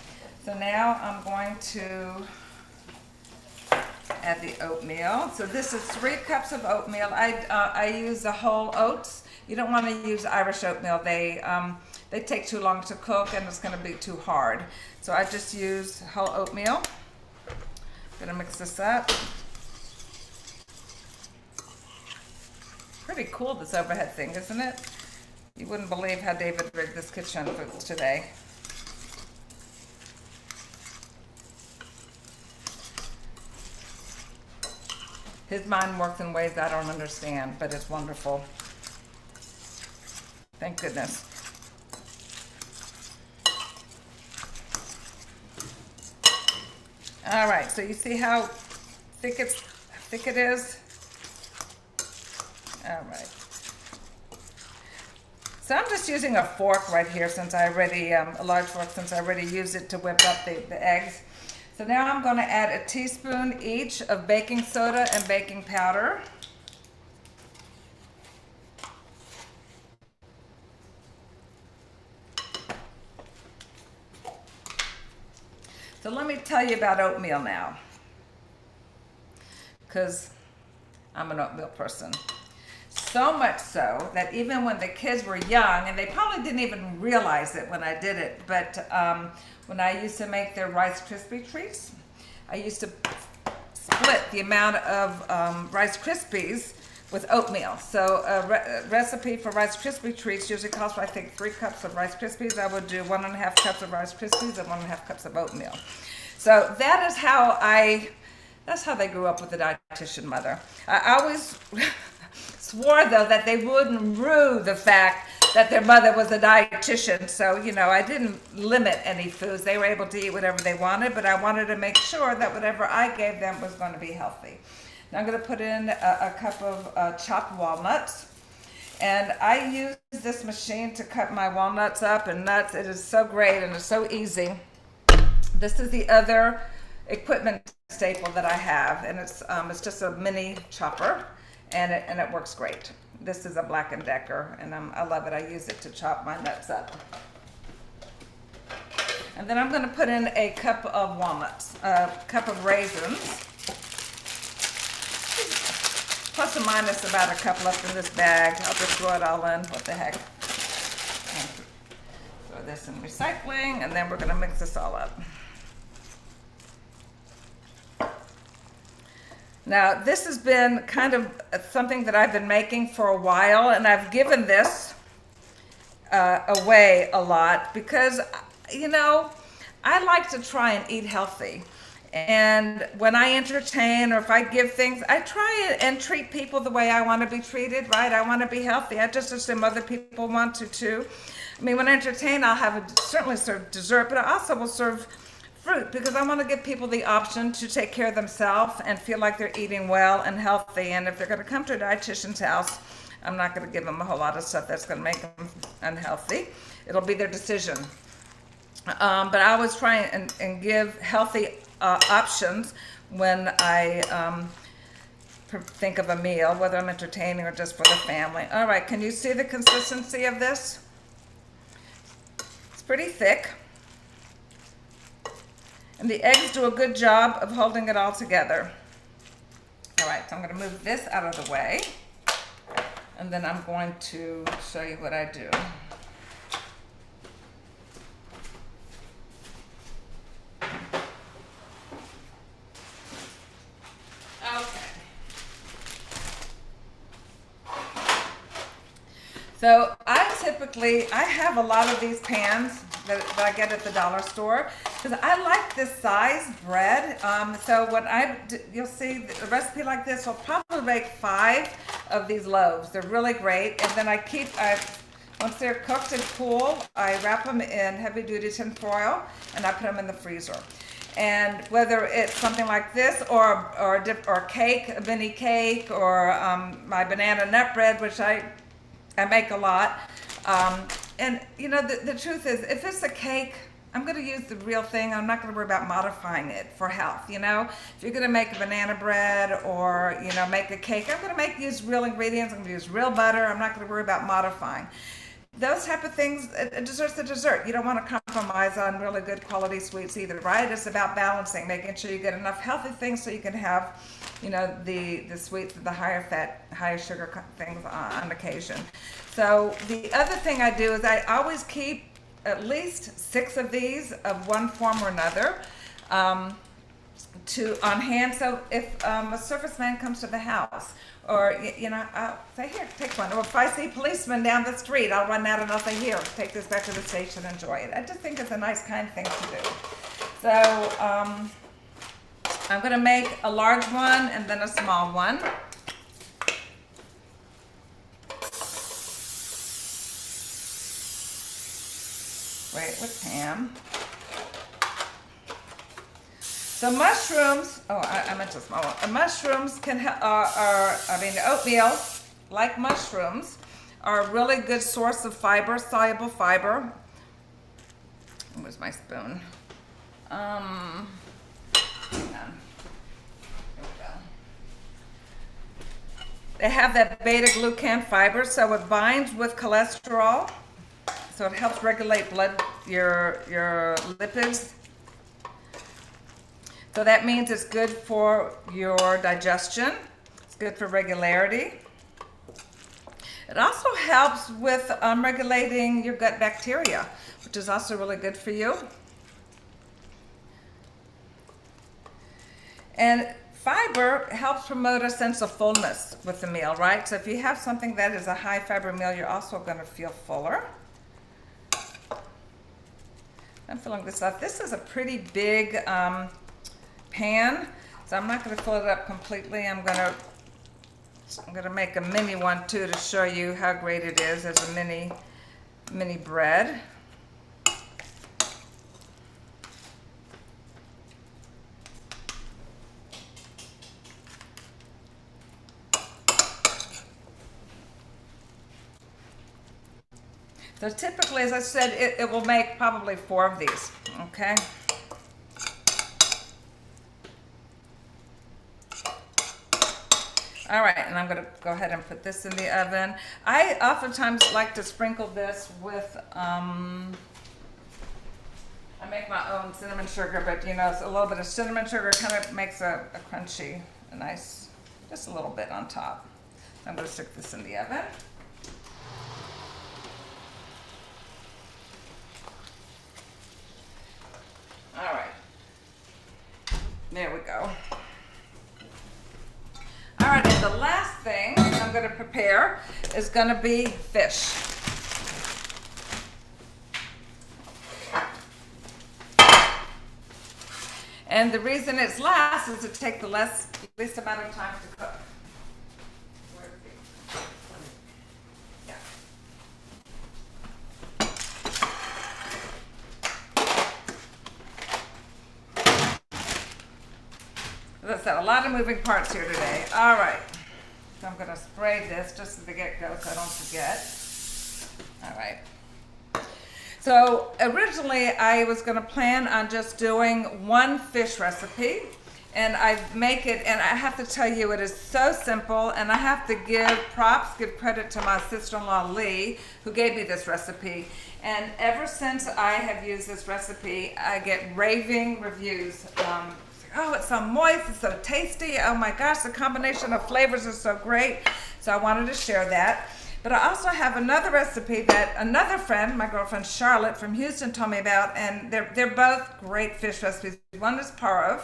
so now I'm going to add the oatmeal. So this is 3 cups of oatmeal. I use the whole oats. You don't want to use Irish oatmeal. They take too long to cook and it's going to be too hard. So I just use whole oatmeal. I'm going to mix this up. Pretty cool, this overhead thing, isn't it? You wouldn't believe how David rigged this kitchen for today. His mind works in ways I don't understand, but it's wonderful. Thank goodness. All right, so you see how thick it is? All right. So I'm just using a fork right here since I already, a large fork since I already used it to whip up the eggs. So now I'm going to add a teaspoon each of baking soda and baking powder. So let me tell you about oatmeal now, because I'm an oatmeal person. So much so that even when the kids were young, and they probably didn't even realize it when I did it, but when I used to make their Rice Krispie treats, I used to split the amount of Rice Krispies with oatmeal. So a recipe for Rice Krispie treats usually calls for, I think, 3 cups of Rice Krispies. I would do 1.5 cups of Rice Krispies and 1.5 cups of oatmeal. So that is how that's how they grew up with a dietitian mother. I always swore, though, that they wouldn't rue the fact that their mother was a dietitian. So, you know, I didn't limit any foods. They were able to eat whatever they wanted, but I wanted to make sure that whatever I gave them was going to be healthy. Now I'm going to put in a cup of chopped walnuts. And I use this machine to cut my walnuts up and nuts. It is so great and it's so easy. This is the other equipment staple that I have, and it's just a mini chopper, and it works great. This is a Black & Decker, and I love it. I use it to chop my nuts up. And then I'm going to put in a cup of walnuts, a cup of raisins, plus or minus about a cup left in this bag. I'll just throw it all in. What the heck? Throw this in recycling, and then we're going to mix this all up. Now, this has been kind of something that I've been making for a while, and I've given this away a lot because, you know, I like to try and eat healthy. And when I entertain or if I give things, I try and treat people the way I want to be treated, right? I want to be healthy. I just assume other people want to too. I mean, when I entertain, I'll certainly serve dessert, but I also will serve fruit because I want to give people the option to take care of themselves and feel like they're eating well and healthy. And if they're going to come to a dietitian's house, I'm not going to give them a whole lot of stuff that's going to make them unhealthy. It'll be their decision. But I always try and give healthy options when I think of a meal, whether I'm entertaining or just for the family. All right, can you see the consistency of this? It's pretty thick. And the eggs do a good job of holding it all together. All right, so I'm going to move this out of the way. And then I'm going to show you what I do. So I have a lot of these pans that I get at the dollar store because I like this size bread. So you'll see a recipe like this will probably make 5 of these loaves. They're really great. And then once they're cooked and cool, I wrap them in heavy duty tin foil and I put them in the freezer. And whether it's something like this or cake, a mini cake, or my banana nut bread, which I make a lot. And the truth is, if it's a cake, I'm going to use the real thing. I'm not going to worry about modifying it for health. If you're going to make a banana bread or, make a cake, I'm going to use real ingredients. I'm going to use real butter. I'm not going to worry about modifying. Those type of things, a dessert's a dessert. You don't want to compromise on really good quality sweets either, right? It's about balancing, making sure you get enough healthy things so you can have, the sweets, the higher fat, higher sugar things on occasion. So the other thing I do is I always keep at least 6 of these of one form or another on hand. So if a serviceman comes to the house, or I'll say, here, take one. Or if I see policemen down the street, I'll run out and I'll say, here, take this back to the station, enjoy it. I just think it's a nice, kind thing to do. So I'm going to make a large one and then a small one. Wait with Pam. So mushrooms, I meant a small one. Mushrooms oatmeal, like mushrooms, are a really good source of fiber, soluble fiber. Where's my spoon? Hang on. There we go. They have that beta-glucan fiber, so it binds with cholesterol. So it helps regulate your lipids. So that means it's good for your digestion. It's good for regularity. It also helps with regulating your gut bacteria, which is also really good for you. And fiber helps promote a sense of fullness with the meal, right? So if you have something that is a high fiber meal, you're also going to feel fuller. I'm filling this up. This is a pretty big pan, so I'm not going to fill it up completely. I'm going to make a mini one too to show you how great it is as a mini bread. So typically, as I said, it will make probably 4 of these, okay? All right, and I'm gonna go ahead and put this in the oven. I oftentimes like to sprinkle this with, I make my own cinnamon sugar, but it's a little bit of cinnamon sugar kind of makes a crunchy, a nice, just a little bit on top. I'm gonna stick this in the oven. All right, there we go. All right, and the last thing I'm going to prepare is going to be fish. And the reason it's last is to take the least amount of time to cook. As I said, a lot of moving parts here today. All right, so I'm going to spray this just at the get-go so I don't forget. All right. So originally I was going to plan on just doing one fish recipe, and I make it, and I have to tell you, it is so simple, and I have to give credit to my sister-in-law Lee, who gave me this recipe. And ever since I have used this recipe, I get raving reviews. Oh, it's so moist, it's so tasty. Oh my gosh, the combination of flavors is so great. So I wanted to share that. But I also have another recipe that another friend, my girlfriend Charlotte from Houston, told me about, and they're both great fish recipes. One is pareve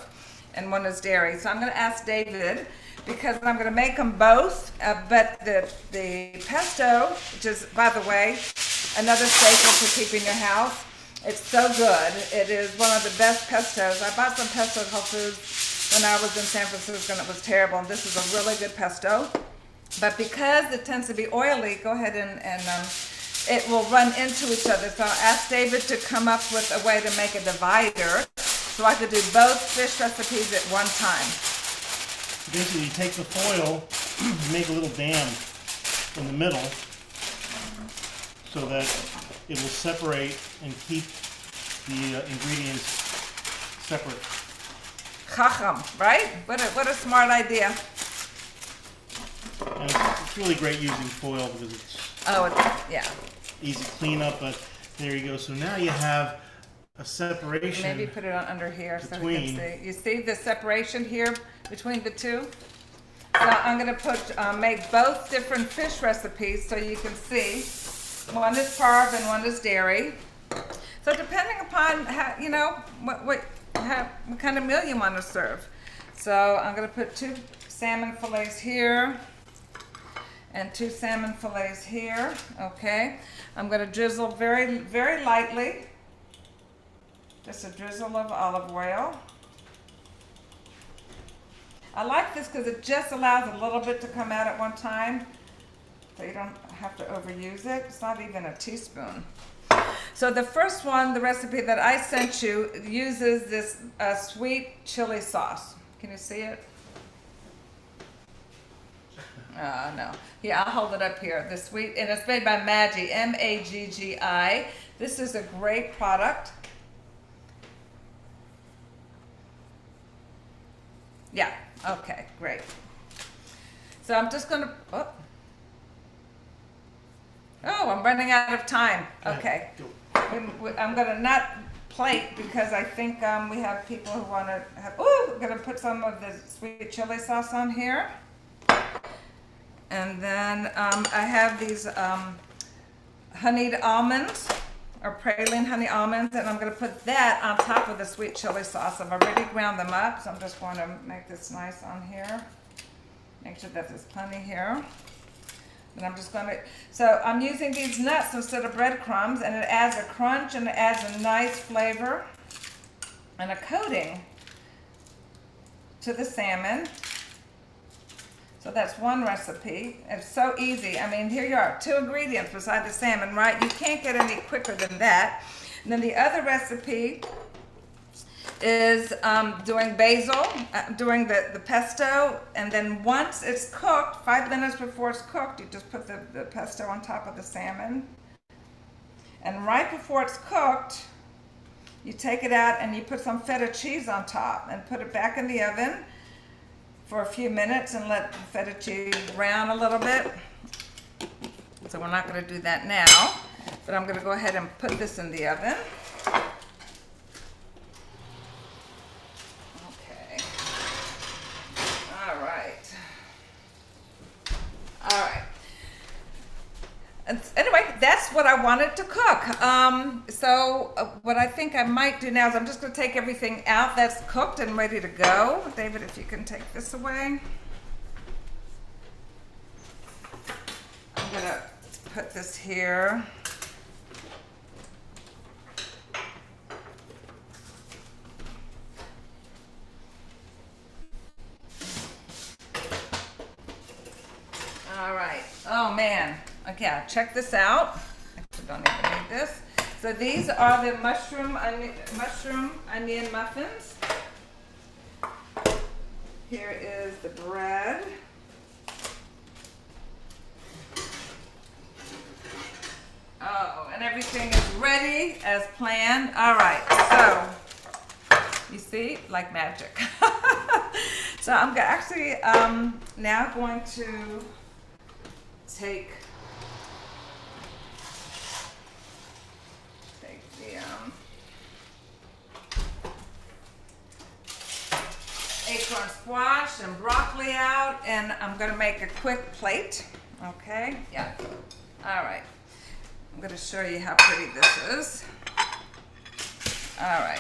and one is dairy. So I'm going to ask David because I'm going to make them both. But the pesto, which is, by the way, another staple for keeping your house. It's so good. It is one of the best pestos. I bought some pesto at Whole Foods when I was in San Francisco, and it was terrible. And this is a really good pesto. But because it tends to be oily, go ahead and it will run into each other. So I asked David to come up with a way to make a divider so I could do both fish recipes at one time. Basically, you take the foil, make a little dam in the middle so that it will separate and keep the ingredients separate. Chacham, right? What a smart idea. And it's really great using foil because it's Yeah. easy cleanup, but there you go. So now you have a separation. Maybe put it on under here so we between- can see. You see the separation here between the two? So I'm going to make both different fish recipes so you can see. One is parve and one is dairy. So depending upon how, what kind of meal you want to serve. So I'm going to put 2 salmon fillets here and 2 salmon fillets here. Okay. I'm going to drizzle very, very lightly. Just a drizzle of olive oil. I like this because it just allows a little bit to come out at one time, so you don't have to overuse it. It's not even a teaspoon. So the first one, the recipe that I sent you, uses this sweet chili sauce. Can you see it? No. Yeah, I'll hold it up here. The sweet, and it's made by Maggi, M-A-G-G-I. This is a great product. Yeah, okay, great. So I'm just gonna, I'm running out of time. Okay. I'm gonna not plate because I think we have people who wanna have, I'm gonna put some of the sweet chili sauce on here. And then I have these honeyed almonds, or praline honey almonds, and I'm going to put that on top of the sweet chili sauce. I've already ground them up, so I'm just going to make this nice on here. Make sure that there's plenty here. And I'm just going to, so I'm using these nuts instead of breadcrumbs, and it adds a crunch and it adds a nice flavor and a coating to the salmon. So that's one recipe. It's so easy. I mean, here you are, 2 ingredients beside the salmon, right? You can't get any quicker than that. And then the other recipe is doing basil, doing the pesto, and then once it's cooked, 5 minutes before it's cooked, you just put the pesto on top of the salmon. And right before it's cooked, you take it out and you put some feta cheese on top and put it back in the oven for a few minutes and let the feta cheese brown a little bit. So we're not going to do that now, but I'm going to go ahead and put this in the oven. Okay. All right. All right. And anyway, that's what I wanted to cook. What I think I might do now is I'm just going to take everything out that's cooked and ready to go. David, if you can take this away. I'm going to put this here. All right. Oh, man. Okay, check this out. Actually, don't even need this. So these are the mushroom onion muffins. Here is the bread. Oh, and everything is ready as planned. All right, so you see, like magic. So I'm actually now going to take the acorn squash and broccoli out, and I'm going to make a quick plate. Okay, yeah. All right. I'm going to show you how pretty this is. All right.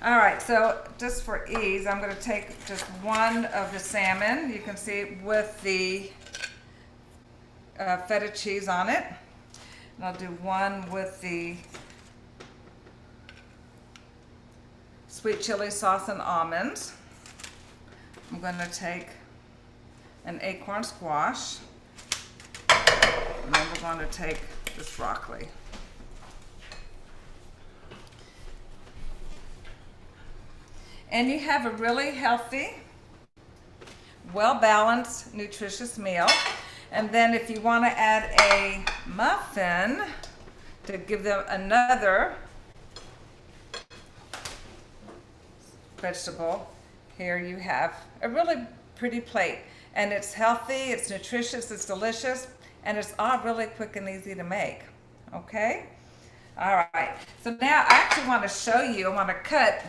All right, so just for ease, I'm going to take just one of the salmon. You can see with the feta cheese on it. And I'll do one with the sweet chili sauce and almonds. I'm going to take an acorn squash. And then we're going to take this broccoli. And you have a really healthy, well-balanced, nutritious meal. And then if you want to add a muffin to give them another vegetable, here you have a really pretty plate. And it's healthy, it's nutritious, it's delicious, and it's all really quick and easy to make. Okay? All right. So now I actually want to show you, I want to cut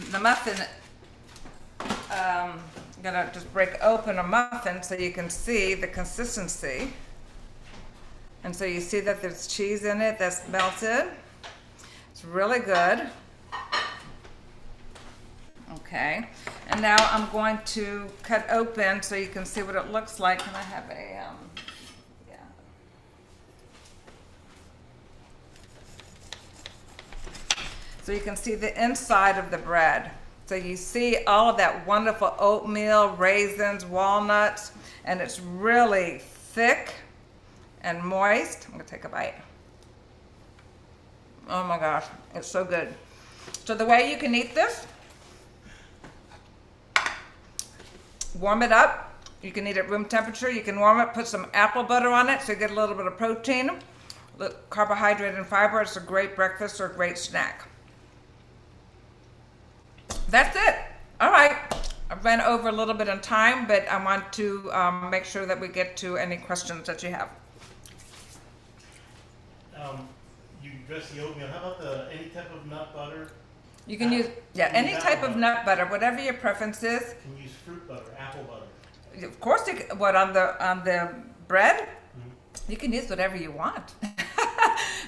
the muffin. I'm gonna just break open a muffin so you can see the consistency. And so you see that there's cheese in it that's melted. It's really good. Okay, and now I'm going to cut open so you can see what it looks like. And I have a, yeah. So you can see the inside of the bread. So you see all of that wonderful oatmeal, raisins, walnuts, and it's really thick and moist. I'm gonna take a bite. Oh my gosh, it's so good. So the way you can eat this, warm it up. You can eat it room temperature. You can warm it, put some apple butter on it so you get a little bit of protein, carbohydrate and fiber. It's a great breakfast or a great snack. That's it. All right. I ran over a little bit on time, but I want to make sure that we get to any questions that you have. You dress the oatmeal. How about any type of nut butter? You can use, yeah, any type of nut butter, whatever your preference is. You can use fruit butter, apple butter. Of course, you can, what on the bread? Mm-hmm. You can use whatever you want.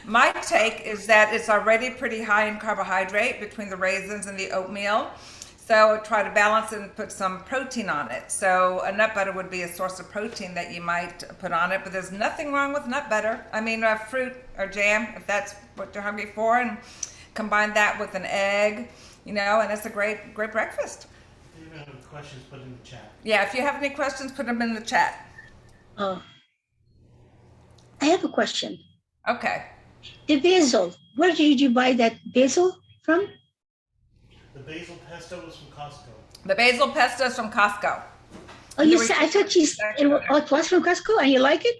My take is that it's already pretty high in carbohydrate between the raisins and the oatmeal. So try to balance it and put some protein on it. So a nut butter would be a source of protein that you might put on it, but there's nothing wrong with nut butter. I mean, fruit or jam, if that's what you're hungry for, and combine that with an egg, you know, and it's a great breakfast. If you have any questions, put in the chat. Yeah, if you have any questions, put them in the chat. I have a question. Okay. The basil, where did you buy that basil from? The basil pesto was from Costco. The basil pesto is from Costco. Oh, you said, I thought it was from Costco and you like it?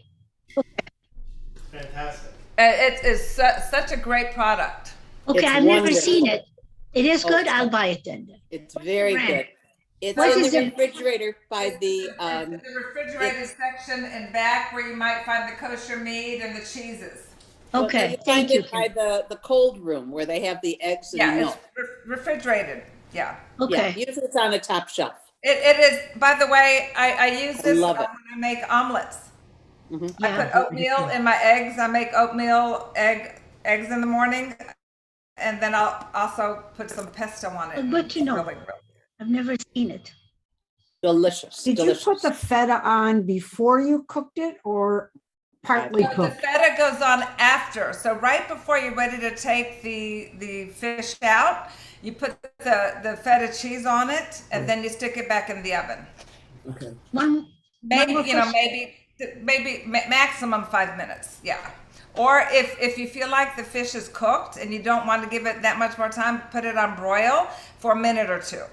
Fantastic. It is such a great product. Okay, It's I've never wonderful. seen it. It is good, I'll buy it then. It's very Brand. good. It's What in is the it? refrigerator by the, It's the refrigerated section in back where you might find the kosher meat and the cheeses. Okay, you thank find you. it by the cold room where they have the eggs and Yeah, milk. it's refrigerated. Yeah. Okay, Yeah, usually it's on a top shelf. It is, by the way, I use this love it. when I make omelets. I yeah, put oatmeal in my eggs. I make oatmeal eggs in the morning. And then I'll also put some pesto on it. Good to know. Really. I've never seen it. Delicious. Did delicious. you put the feta on before you cooked it or partly So the cooked? feta goes on after. So right before you're ready to take the fish out, you put the feta cheese on it, and then you stick it back in the oven. Okay. One Maybe more maybe maximum 5 minutes. Yeah. Or if you feel like the fish is cooked and you don't want to give it that much more time, put it on broil for a minute or two.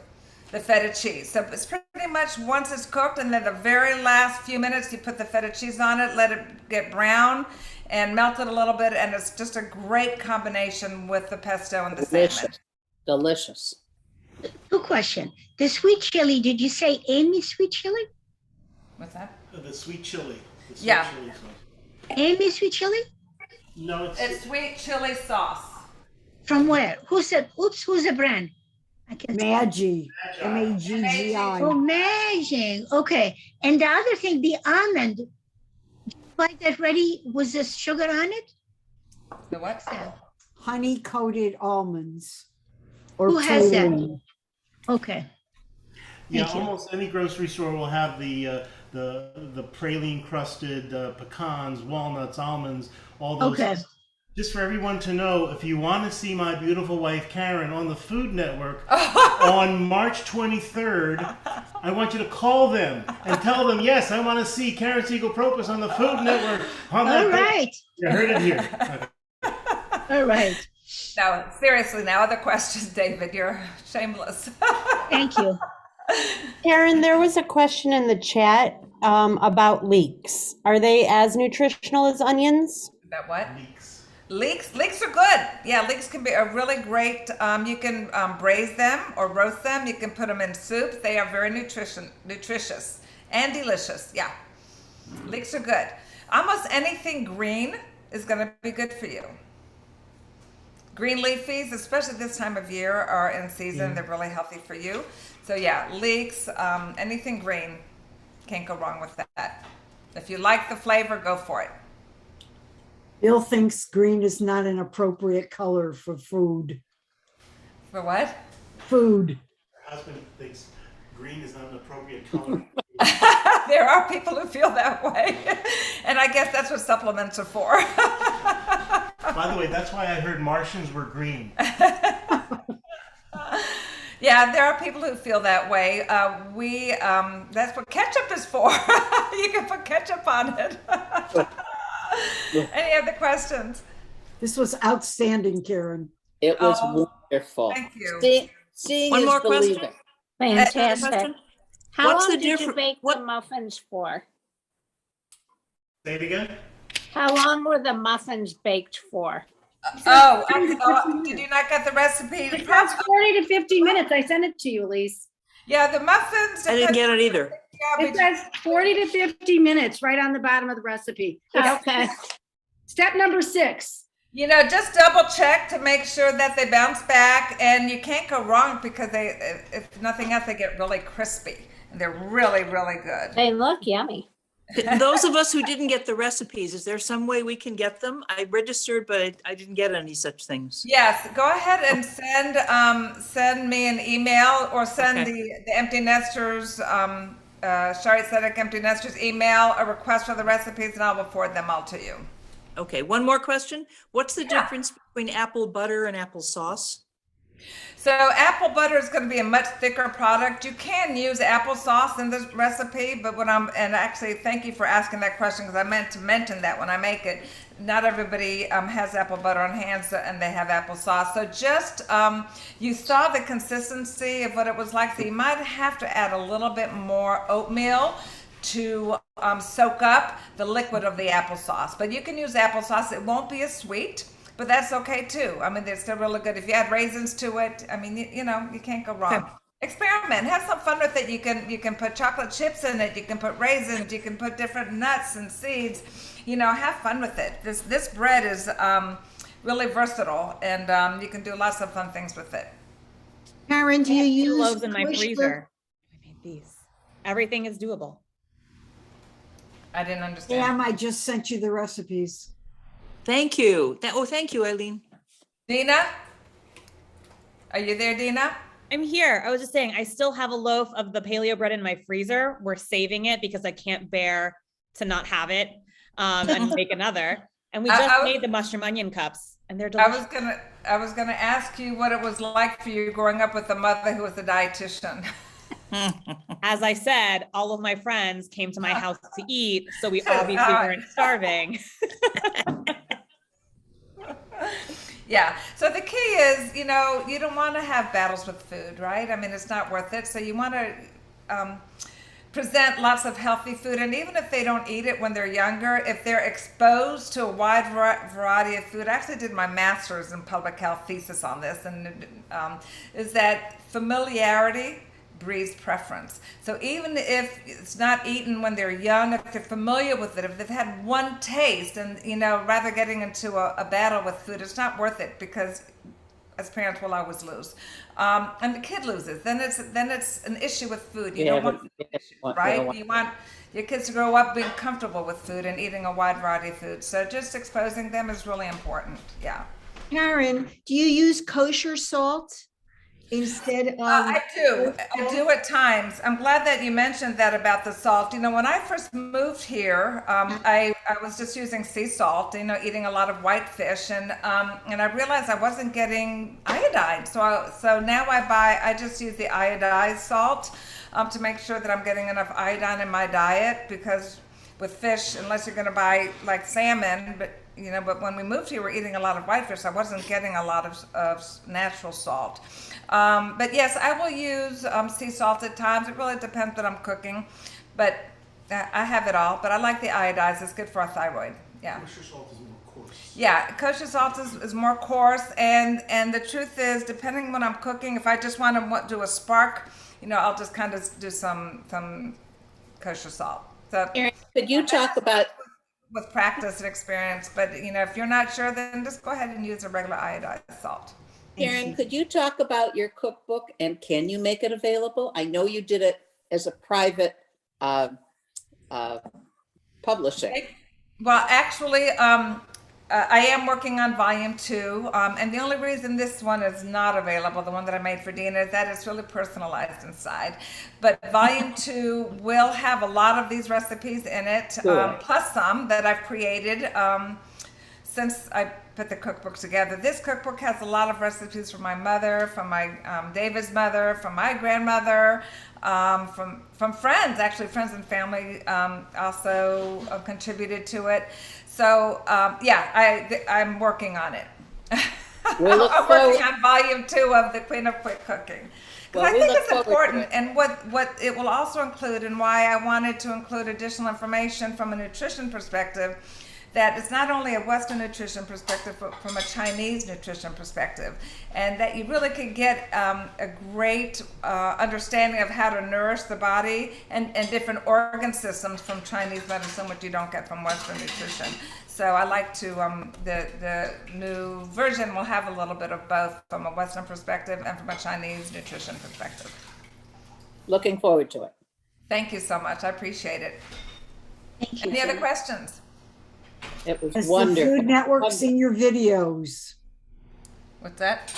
The feta cheese. So it's pretty much once it's cooked, and then the very last few minutes you put the feta cheese on it, let it get brown and melt it a little bit, and it's just a great combination with the pesto and the salmon. Delicious. Delicious. Good question. The sweet chili, did you say Amy sweet chili? What's that? The sweet chili. The sweet Yeah. chili sauce. Amy sweet chili? No, It's sweet chili sauce. From where? Who's the brand? I can't see. Maggi, Oh, Maggi. magic. Okay. And the other thing, the almond, did you buy that ready? Was there sugar on it? The what? honey coated almonds. Or Who has that? praline. Okay. Yeah, Thank you. almost any grocery store will have the praline crusted pecans, walnuts, almonds, all those. Okay. Just for everyone to know, if you want to see my beautiful wife Karen on the Food Network on March 23rd, I want you to call them and tell them, yes, I want to see Karen Siegel-Propus on the Food Network. On that All day." right. You heard it here. Okay. All right. No, seriously, now other questions, David. You're shameless. Thank you. Karen, there was a question in the chat about leeks. Are they as nutritional as onions? About what? Leeks. Leeks are good. Yeah, leeks can be a really great. You can braise them or roast them. You can put them in soup. They are very nutritious and delicious. Yeah, leeks are good. Almost anything green is going to be good for you. Green leafies, especially this time of year, are in season. They're really healthy for you. So yeah, leeks, anything green, can't go wrong with that. If you like the flavor, go for it. Bill thinks green is not an appropriate color for food. For what? Food. Her husband thinks green is not an appropriate color. There are people who feel that way. And I guess that's what supplements are for. By the way, that's why I heard Martians were green. Yeah, there are people who feel that way. That's what ketchup is for. You can put ketchup on it. Any other questions? This was outstanding, Karen. It was Oh, wonderful. thank you. Seeing One is more question? believing. Fantastic. Question? How What's long the did you difference? bake the What? muffins for? Say it again. How long were the muffins baked for? Did you not get the recipe? It says 40 to 50 minutes. I sent it to you, Elise. Yeah, the muffins. I didn't get it either. Yeah, It says 40 to 50 minutes right on the bottom of the recipe. Okay. Step number 6. Just double check to make sure that they bounce back, and you can't go wrong because if nothing else, they get really crispy and they're really, really good. They look yummy. Those of us who didn't get the recipes, is there some way we can get them? I registered, but I didn't get any such things. Yes, go ahead and send me an email or send Okay. the Empty Nesters, Shari Sedek Empty Nesters email a request for the recipes, and I will forward them all to you. Okay, one more question. What's the Yeah. difference between apple butter and apple sauce? So apple butter is going to be a much thicker product. You can use applesauce in this recipe, but and actually thank you for asking that question because I meant to mention that when I make it, not everybody has apple butter on hand and they have applesauce. So just, you saw the consistency of what it was like. So you might have to add a little bit more oatmeal to soak up the liquid of the applesauce. But you can use applesauce. It won't be as sweet. But that's okay too. I mean, they're still really good. If you add raisins to it, I mean, you can't go wrong. Okay. Experiment. Have some fun with it. You can put chocolate chips in it. You can put raisins. You can put different nuts and seeds. Have fun with it. This bread is really versatile, and you can do lots of fun things with it. Karen, do I you have 2 use loaves in my bush freezer. I made these. Everything is doable. I didn't understand. Sam, I just sent you the recipes. Thank you. Thank you, Eileen. Dina, are you there, Dina? I'm here. I was just saying, I still have a loaf of the paleo bread in my freezer. We're saving it because I can't bear to not have it and make another. And we just made the mushroom onion cups, and they're delicious. I was gonna ask you what it was like for you growing up with a mother who was a dietitian. As I said, all of my friends came to my house to eat, so we obviously weren't starving. Yeah. So the key is, you don't want to have battles with food, right? I mean, it's not worth it. So you want to present lots of healthy food. And even if they don't eat it when they're younger, if they're exposed to a wide variety of food, I actually did my master's in public health thesis on this, and is that familiarity breeds preference. So even if it's not eaten when they're young, if they're familiar with it, if they've had one taste, and rather getting into a battle with food, it's not worth it because as parents we'll always lose, and the kid loses. Then it's an issue with food. You don't want right? You want your kids to grow up being comfortable with food and eating a wide variety of food. So just exposing them is really important. Yeah. Karen, do you use kosher salt instead of? I do. I do at times. I'm glad that you mentioned that about the salt. You know, when I first moved here, I was just using sea salt, you know, eating a lot of white fish, and I realized I wasn't getting iodine. So now I just use the iodized salt to make sure that I'm getting enough iodine in my diet, because with fish, unless you're going to buy like salmon, but when we moved here, we're eating a lot of whitefish. I wasn't getting a lot of natural salt. But yes, I will use sea salt at times. It really depends what I'm cooking, but I have it all. But I like the iodized. It's good for our thyroid. Yeah. Kosher salt is more coarse. Yeah, kosher salt is more coarse, and the truth is, depending when I'm cooking, if I just want to do a spark, you know, I'll just kind of do some kosher salt. So Erin, could you talk about, with practice and experience, but you know, if you're not sure, then just go ahead and use a regular iodized salt. Karen, could you talk about your cookbook and can you make it available? I know you did it as a private publishing. Well, actually, I am working on volume 2, and the only reason this one is not available, the one that I made for Dina, is that it's really personalized inside. But volume 2 will have a lot of these recipes in it, plus some that I've created since I put the cookbook together. This cookbook has a lot of recipes from my mother, from my David's mother, from my grandmother, from friends. Actually, friends and family also contributed to it. So I'm working on it. I'm working on volume 2 of the Queen of Quick Cooking. Because I think it's important, and what it will also include, and why I wanted to include additional information from a nutrition perspective, that it's not only a Western nutrition perspective, but from a Chinese nutrition perspective, and that you really can get a great understanding of how to nourish the body and different organ systems from Chinese medicine, which you don't get from Western nutrition. So I like to, the new version will have a little bit of both from a Western perspective and from a Chinese nutrition perspective. Looking forward to it. Thank you so much. I appreciate it. Thank you. Any other questions? It was Has wonderful. the Food Network seen your videos? What's that?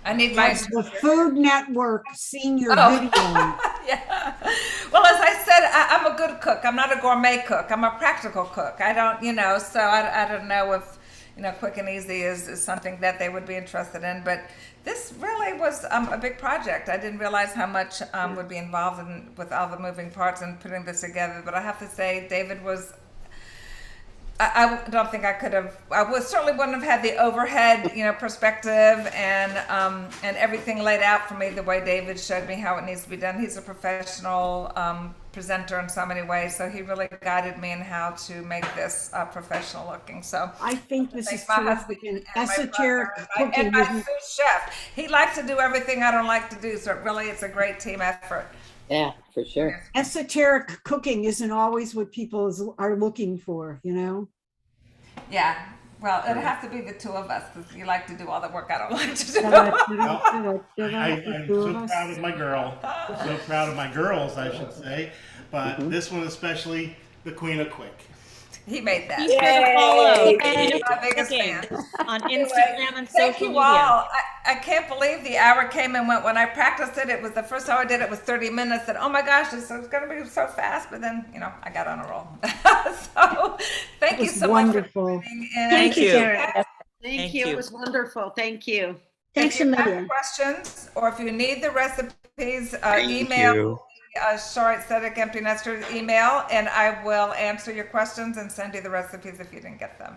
I need my... Has the Food Network seen your Oh. videos? Yeah. Well, as I said, I'm a good cook. I'm not a gourmet cook. I'm a practical cook. I don't, so I don't know if, quick and easy is something that they would be interested in. But this really was a big project. I didn't realize how much would be involved with all the moving parts and putting this together. But I have to say, David was... I don't think I could have. Certainly wouldn't have had the overhead, perspective and everything laid out for me the way David showed me how it needs to be done. He's a professional presenter in so many ways, so he really guided me in how to make this professional looking. So I think this is my terrific husband and my esoteric brother cooking. and my sous chef. He likes to do everything I don't like to do, so it's a great team effort. Yeah, for sure. Esoteric cooking isn't always what people are looking for, Yeah. Well, it'd have to be the two of us because you like to do all the work I don't like to do. I'm so proud of my girl. So proud of my girls, I should say. But this one especially, the Queen of Quick. He made that. Follow He's my biggest fan. on Instagram and Thank social you media. all. I can't believe the hour came and went. When I practiced it, it was the first time I did it was 30 minutes. And oh my gosh, it's going to be so fast. But then, I got on a roll. So thank you so much for coming in. Thank you, Karen. Thank Thank you. you. It was wonderful. Thank you. Thanks If you a million. have questions or if you need the recipes, email Short Aesthetic Empty Nester email, and I will answer your questions and send you the recipes if you didn't get them.